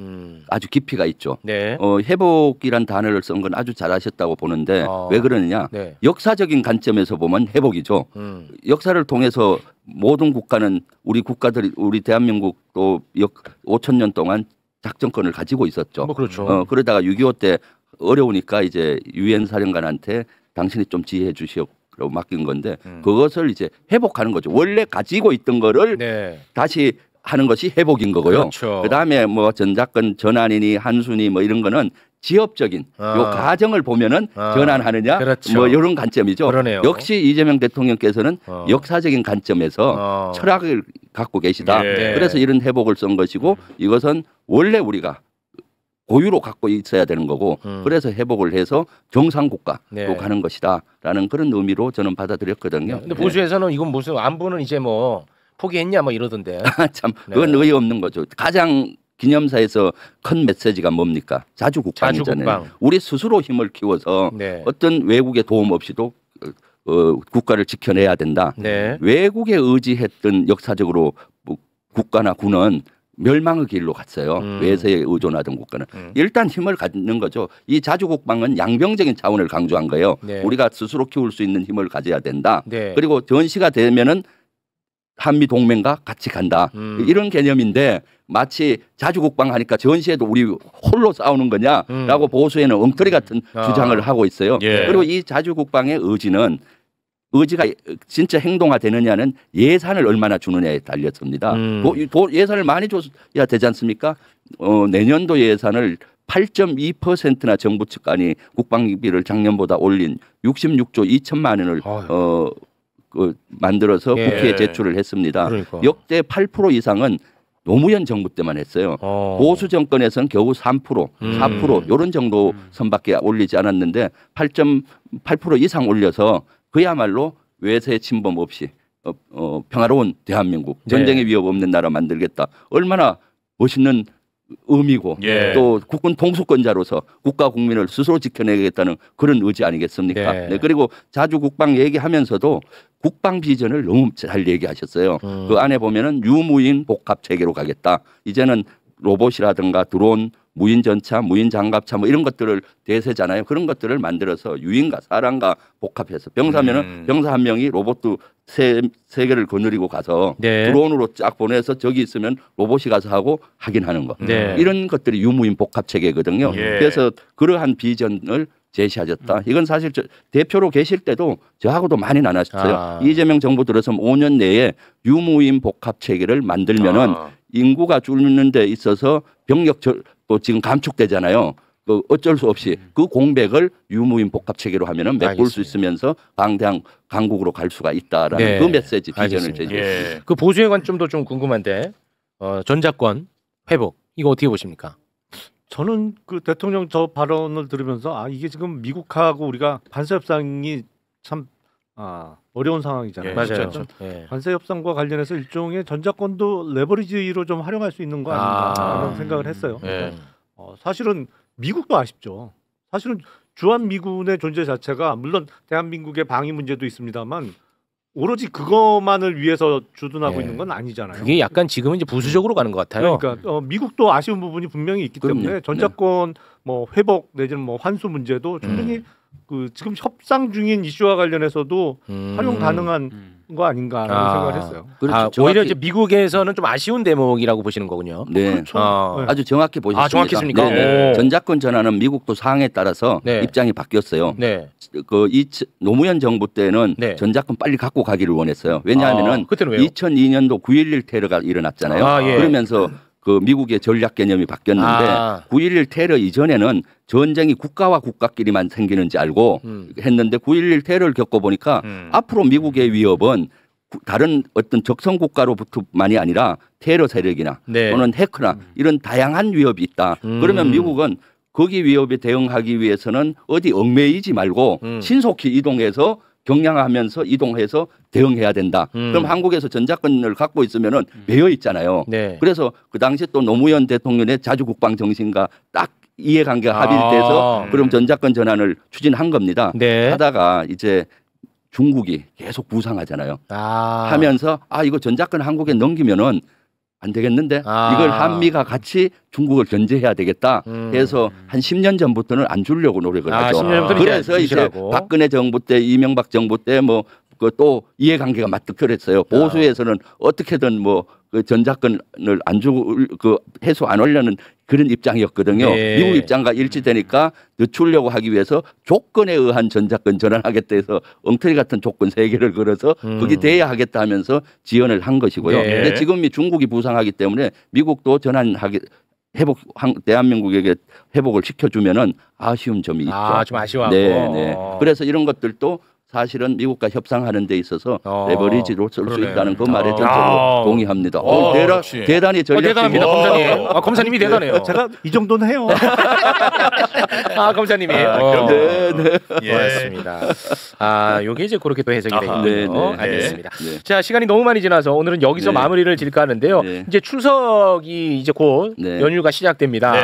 Speaker 13: 아주 깊이가 있죠.
Speaker 1: 네.
Speaker 13: 회복이란 단어를 쓴 건 아주 잘하셨다고 보는데 왜 그러느냐?
Speaker 1: 네.
Speaker 13: 역사적인 관점에서 보면 회복이죠. 역사를 통해서 모든 국가는 우리 국가들이 우리 대한민국도 5,000년 동안 작전권을 가지고 있었죠.
Speaker 1: 뭐 그렇죠.
Speaker 13: 그러다가 6.25 때 어려우니까 이제 유엔 사령관한테 당신이 좀 지휘해 주시오라고 맡긴 건데 그것을 이제 회복하는 거죠. 원래 가지고 있던 거를 다시 하는 것이 회복인 거고요.
Speaker 1: 그렇죠.
Speaker 13: 그다음에 뭐 전작권 전환이니 한순이 뭐 이런 거는 지엽적인 요 과정을 보면은 전환하느냐
Speaker 1: 그렇죠.
Speaker 13: 뭐 이런 관점이죠.
Speaker 1: 그러네요.
Speaker 13: 역시 이재명 대통령께서는 역사적인 관점에서 철학을 갖고 계시다.
Speaker 1: 네.
Speaker 13: 그래서 이런 회복을 쓴 것이고 이것은 원래 우리가 고유로 갖고 있어야 되는 거고 그래서 회복을 해서 정상 국가로 가는 것이다라는 그런 의미로 저는 받아들였거든요.
Speaker 1: 근데 보수에서는 이건 무슨 안보는 이제 뭐 포기했냐 뭐 이러던데.
Speaker 13: 참 그건 의의 없는 거죠. 가장 기념사에서 큰 메시지가 뭡니까? 자주국방이잖아요. 우리 스스로 힘을 키워서 어떤 외국의 도움 없이도 국가를 지켜내야 된다. 외국에 의지했던 역사적으로 국가나 군은 멸망의 길로 갔어요. 외세에 의존하던 국가는. 일단 힘을 갖는 거죠. 이 자주국방은 양병적인 차원을 강조한 거예요. 우리가 스스로 키울 수 있는 힘을 가져야 된다. 그리고 전시가 되면은 한미 동맹과 같이 간다. 이런 개념인데 마치 자주국방 하니까 전시에도 우리 홀로 싸우는 거냐라고 보수에는 엉터리 같은 주장을 하고 있어요. 그리고 이 자주국방의 의지가 진짜 행동화되느냐는 예산을 얼마나 주느냐에 달렸습니다. 예산을 많이 줘야 되지 않습니까? 내년도 예산을 8.2%나 정부 측간이 국방비를 작년보다 올린 66조 2천만 원을 만들어서 국회에 제출을 했습니다.
Speaker 1: 그러니까.
Speaker 13: 역대 8% 이상은 노무현 정부 때만 했어요. 보수 정권에서는 겨우 3%, 4% 이런 정도 선밖에 올리지 않았는데 8.8% 이상 올려서 그야말로 외세 침범 없이 평화로운 대한민국, 전쟁의 위협 없는 나라 만들겠다. 얼마나 멋있는 의미고 또 국군 통수권자로서 국가 국민을 스스로 지켜내겠다는 그런 의지 아니겠습니까? 그리고 자주국방 얘기하면서도 국방 비전을 너무 잘 얘기하셨어요. 그 안에 보면은 유무인 복합 체계로 가겠다. 이제는 로봇이라든가 드론, 무인 전차, 무인 장갑차 뭐 이런 것들을 대세잖아요. 그런 것들을 만들어서 유인과 사람과 복합해서 병사면은 병사 한 명이 로봇도 세 개를 거느리고 가서 드론으로 쫙 보내서 저기 있으면 로봇이 가서 하고 확인하는 거. 이런 것들이 유무인 복합 체계거든요. 그래서 그러한 비전을 제시하셨다. 이건 사실 대표로 계실 때도 저하고도 많이 나눴어요. 이재명 정부 들어서 5년 내에 유무인 복합 체계를 만들면은 인구가 줄는 데 있어서 병력 또 지금 감축되잖아요. 그 어쩔 수 없이 그 공백을 유무인 복합 체계로 하면은 메꿀 수 있으면서 강국으로 갈 수가 있다라는
Speaker 1: 네.
Speaker 13: 그 메시지 비전을 제시했습니다.
Speaker 1: 예. 그 보수의 관점도 좀 궁금한데 전작권 회복 이거 어떻게 보십니까?
Speaker 6: 저는 그 대통령 저 발언을 들으면서 이게 지금 미국하고 우리가 관세 협상이 참 어려운 상황이잖아요.
Speaker 1: 맞아요.
Speaker 6: 그렇죠? 관세 협상과 관련해서 일종의 전작권도 레버리지로 좀 활용할 수 있는 거 아닌가라는 생각을 했어요. 사실은 미국도 아쉽죠. 사실은 주한미군의 존재 자체가 물론 대한민국의 방위 문제도 있습니다만 오로지 그것만을 위해서 주둔하고 있는 건 아니잖아요.
Speaker 1: 그게 약간 지금은 이제 부수적으로 가는 것 같아요.
Speaker 6: 그러니까 미국도 아쉬운 부분이 분명히 있기 때문에 전작권 뭐 회복 내지는 뭐 환수 문제도 충분히 그 지금 협상 중인 이슈와 관련해서도 활용 가능한 거 아닌가라는 생각을 했어요.
Speaker 13: 그렇죠.
Speaker 1: 오히려 이제 미국에서는 좀 아쉬운 대목이라고 보시는 거군요.
Speaker 13: 네,
Speaker 6: 그렇죠.
Speaker 13: 아주 정확히 보셨습니다.
Speaker 1: 정확했습니까?
Speaker 13: 네. 전작권 전환은 미국도 상황에 따라서 입장이 바뀌었어요. 그 노무현 정부 때는 전작권 빨리 갖고 가기를 원했어요. 왜냐하면은 2002년도 9.11 테러가 일어났잖아요. 그러면서 그 미국의 전략 개념이 바뀌었는데 9.11 테러 이전에는 전쟁이 국가와 국가끼리만 생기는지 알고 했는데 9.11 테러를 겪어보니까 앞으로 미국의 위협은 다른 어떤 적성 국가로부터만이 아니라 테러 세력이나 또는 해커나 이런 다양한 위협이 있다. 그러면 미국은 거기 위협에 대응하기 위해서는 어디 얽매이지 말고 신속히 이동해서 경량하면서 이동해서 대응해야 된다. 그럼 한국에서 전작권을 갖고 있으면은 매여 있잖아요. 그래서 그 당시 또 노무현 대통령의 자주국방 정신과 딱 이해관계가 합의돼서 그럼 전작권 전환을 추진한 겁니다. 하다가 이제 중국이 계속 부상하잖아요. 하면서 이거 전작권 한국에 넘기면은 안 되겠는데 이걸 한미가 같이 중국을 견제해야 되겠다 해서 한 10년 전부터는 안 주려고 노력을 하죠. 그래서 이제 박근혜 정부 때 이명박 정부 때 뭐 또 이해관계가 맞득했어요. 보수에서는 어떻게든 뭐 그 전작권을 안 주고 그 해소 안 하려는 그런 입장이었거든요. 미국 입장과 일치되니까 늦추려고 하기 위해서 조건에 의한 전작권 전환하겠다 해서 엉터리 같은 조건 3개를 걸어서 거기 돼야 하겠다 하면서 지원을 한 것이고요. 근데 지금 중국이 부상하기 때문에 미국도 전환하기 대한민국에게 회복을 시켜주면은 아쉬운 점이 있죠.
Speaker 1: 좀 아쉬워하고.
Speaker 13: 그래서 이런 것들도 사실은 미국과 협상하는 데 있어서 레버리지로 쓸 수 있다는 그 말에 전적으로 동의합니다. 대단히 전략적입니다.
Speaker 1: 검사님. 검사님이 대단해요.
Speaker 6: 제가 이 정도는 해요.
Speaker 1: 검사님이. 고맙습니다. 요게 이제 그렇게 또 해석이 되겠군요. 알겠습니다. 자, 시간이 너무 많이 지나서 오늘은 여기서 마무리를 질까 하는데요. 이제 추석이 이제 곧 연휴가 시작됩니다.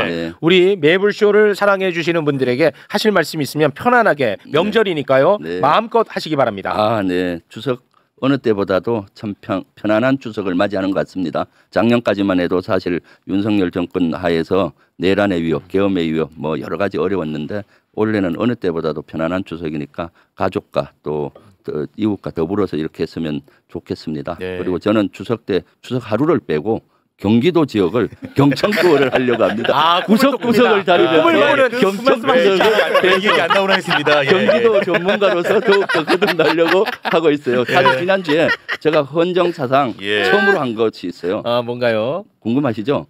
Speaker 1: 우리 매불쇼를 사랑해 주시는 분들에게 하실 말씀 있으면 편안하게 명절이니까요. 마음껏 하시기 바랍니다.
Speaker 13: 추석 어느 때보다도 참 편안한 추석을 맞이하는 것 같습니다. 작년까지만 해도 사실 윤석열 정권 하에서 내란의 위협, 계엄의 위협 뭐 여러 가지 어려웠는데 올해는 어느 때보다도 편안한 추석이니까 가족과 또 이웃과 더불어서 이렇게 했으면 좋겠습니다. 그리고 저는 추석 때 추석 하루를 빼고 경기도 지역을 경청구를 하려고 합니다. 구석구석을 다니면서 경청구석을
Speaker 2: 얘기 안 나오나 했습니다.
Speaker 13: 경기도 전문가로서 더욱더 거듭나려고 하고 있어요. 사실 지난주에 제가 헌정사상 처음으로 한 것이 있어요.
Speaker 1: 뭔가요?
Speaker 13: 궁금하시죠?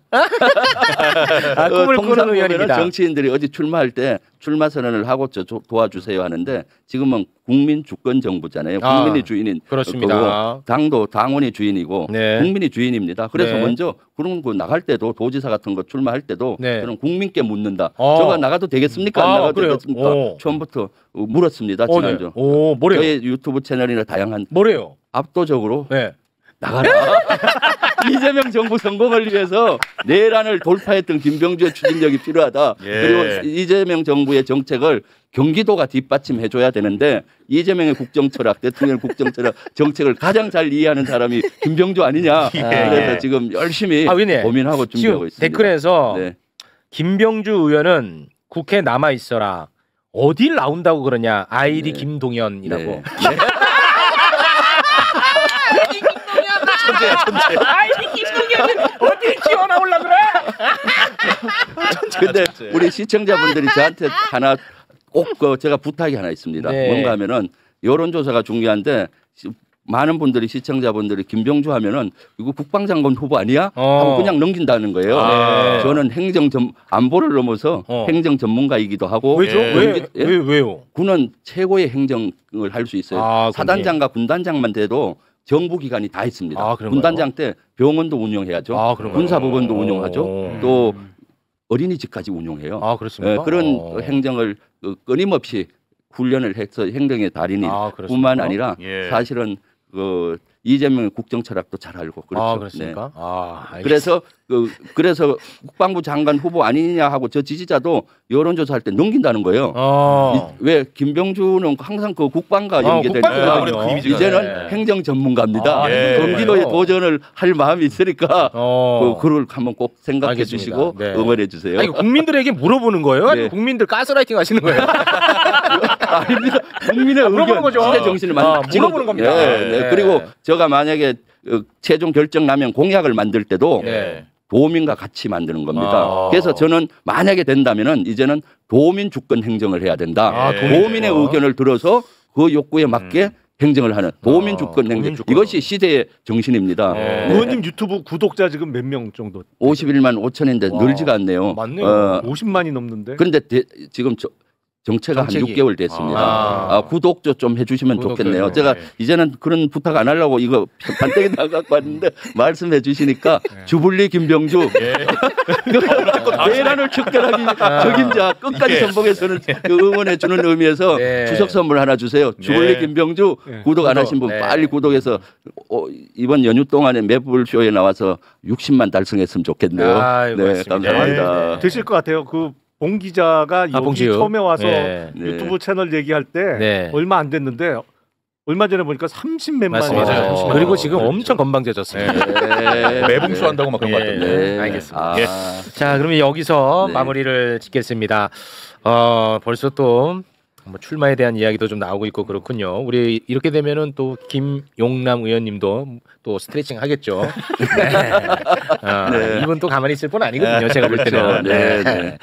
Speaker 1: 꿈을 꾸는 의원입니다.
Speaker 13: 정치인들이 어디 출마할 때 출마 선언을 하고 도와주세요 하는데 지금은 국민 주권 정부잖아요. 국민이 주인인
Speaker 1: 그렇습니다.
Speaker 13: 당도 당원이 주인이고 국민이 주인입니다. 그래서 먼저 그런 거 나갈 때도 도지사 같은 거 출마할 때도 저는 국민께 묻는다. 저가 나가도 되겠습니까? 안 나가도 되겠습니까? 처음부터 물었습니다. 지난주.
Speaker 1: 뭐래요?
Speaker 13: 저희 유튜브 채널이나 다양한
Speaker 1: 뭐래요?
Speaker 13: 압도적으로 나가라. 이재명 정부 성공을 위해서 내란을 돌파했던 김병주의 추진력이 필요하다. 그리고 이재명 정부의 정책을 경기도가 뒷받침해줘야 되는데 이재명의 국정철학, 대통령 국정철학 정책을 가장 잘 이해하는 사람이 김병주 아니냐. 그래서 지금 열심히 고민하고 준비하고 있습니다.
Speaker 1: 댓글에서 김병주 의원은 국회에 남아 있어라. 어딜 나온다고 그러냐. 아이디 김동연이라고.
Speaker 2: 천재.
Speaker 1: 아이디 김동연 어딜 튀어나올라 그래?
Speaker 13: 근데 우리 시청자분들이 저한테 하나 꼭 제가 부탁이 하나 있습니다. 뭔가 하면은 여론조사가 중요한데 많은 분들이 시청자분들이 김병주 하면은 이거 국방장관 후보 아니야? 하고 그냥 넘긴다는 거예요. 저는 안보를 넘어서 행정 전문가이기도 하고.
Speaker 1: 왜죠? 왜요?
Speaker 13: 군은 최고의 행정을 할 수 있어요. 사단장과 군단장만 돼도 정부 기관이 다 있습니다. 군단장 때 병원도 운영해야죠. 군사법원도 운영하죠. 또 어린이집까지 운영해요.
Speaker 1: 그렇습니까?
Speaker 13: 그런 행정을 끊임없이 훈련을 해서 행정의 달인이 뿐만 아니라 사실은 이재명의 국정 철학도 잘 알고 그렇죠.
Speaker 1: 그렇습니까?
Speaker 13: 그래서 국방부 장관 후보 아니냐 하고 저 지지자도 여론조사할 때 넘긴다는 거예요. 왜 김병주는 항상 그 국방과 연계되니까 이제는 행정 전문가입니다. 경기도에 도전을 할 마음이 있으니까 그걸 한번 꼭 생각해 주시고 응원해 주세요.
Speaker 1: 아니, 국민들에게 물어보는 거예요? 아니면 국민들 가스라이팅 하시는 거예요?
Speaker 13: 아닙니다. 국민의 의견, 시대 정신을
Speaker 1: 물어보는 겁니다.
Speaker 13: 그리고 제가 만약에 최종 결정 나면 공약을 만들 때도 도민과 같이 만드는 겁니다. 그래서 저는 만약에 된다면은 이제는 도민 주권 행정을 해야 된다. 도민의 의견을 들어서 그 욕구에 맞게 행정을 하는 도민 주권 행정. 이것이 시대의 정신입니다.
Speaker 6: 의원님 유튜브 구독자 지금 몇 명 정도?
Speaker 13: 51만 5천인데 늘지가 않네요.
Speaker 6: 맞네요. 50만이 넘는데.
Speaker 13: 그런데 지금 정체가 한 6개월 됐습니다. 구독 좀 해주시면 좋겠네요. 제가 이제는 그런 부탁 안 하려고 이거 반대에 나가고 왔는데 말씀해 주시니까 주불리 김병주 대란을 척결하기 적임자 끝까지 선봉해서는 응원해 주는 의미에서 추석 선물 하나 주세요. 주불리 김병주 구독 안 하신 분 빨리 구독해서 이번 연휴 동안에 매불쇼에 나와서 60만 달성했으면 좋겠네요. 네, 감사합니다.
Speaker 6: 되실 것 같아요. 봉 기자가 여기 처음에 와서 유튜브 채널 얘기할 때 얼마 안 됐는데 얼마 전에 보니까 30몇만.
Speaker 1: 그리고 지금 엄청 건방져졌습니다.
Speaker 2: 매봉수 한다고 막 그런 것 같던데.
Speaker 1: 알겠습니다. 자, 그러면 여기서 마무리를 짓겠습니다. 벌써 또 뭐 출마에 대한 이야기도 좀 나오고 있고 그렇군요. 우리 이렇게 되면은 또 김용남 의원님도 또 스트레칭 하겠죠. 이분 또 가만히 있을 분 아니거든요. 제가 볼 때는.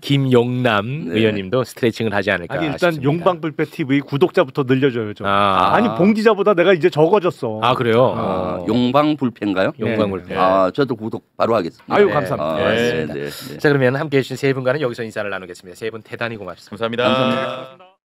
Speaker 1: 김용남 의원님도 스트레칭을 하지 않을까.
Speaker 6: 아니, 일단 싶습니다. 용방불패 TV 구독자부터 늘려줘요. 좀. 아니 봉 기자보다 내가 이제 적어졌어.
Speaker 13: 그래요? 용방불패인가요?
Speaker 1: 용방불패.
Speaker 13: 저도 구독 바로 하겠습니다.
Speaker 6: 아유, 감사합니다.
Speaker 1: 자, 그러면 함께해 주신 세 분과는 여기서 인사를 나누겠습니다. 세 분 대단히 고맙습니다.
Speaker 2: 감사합니다.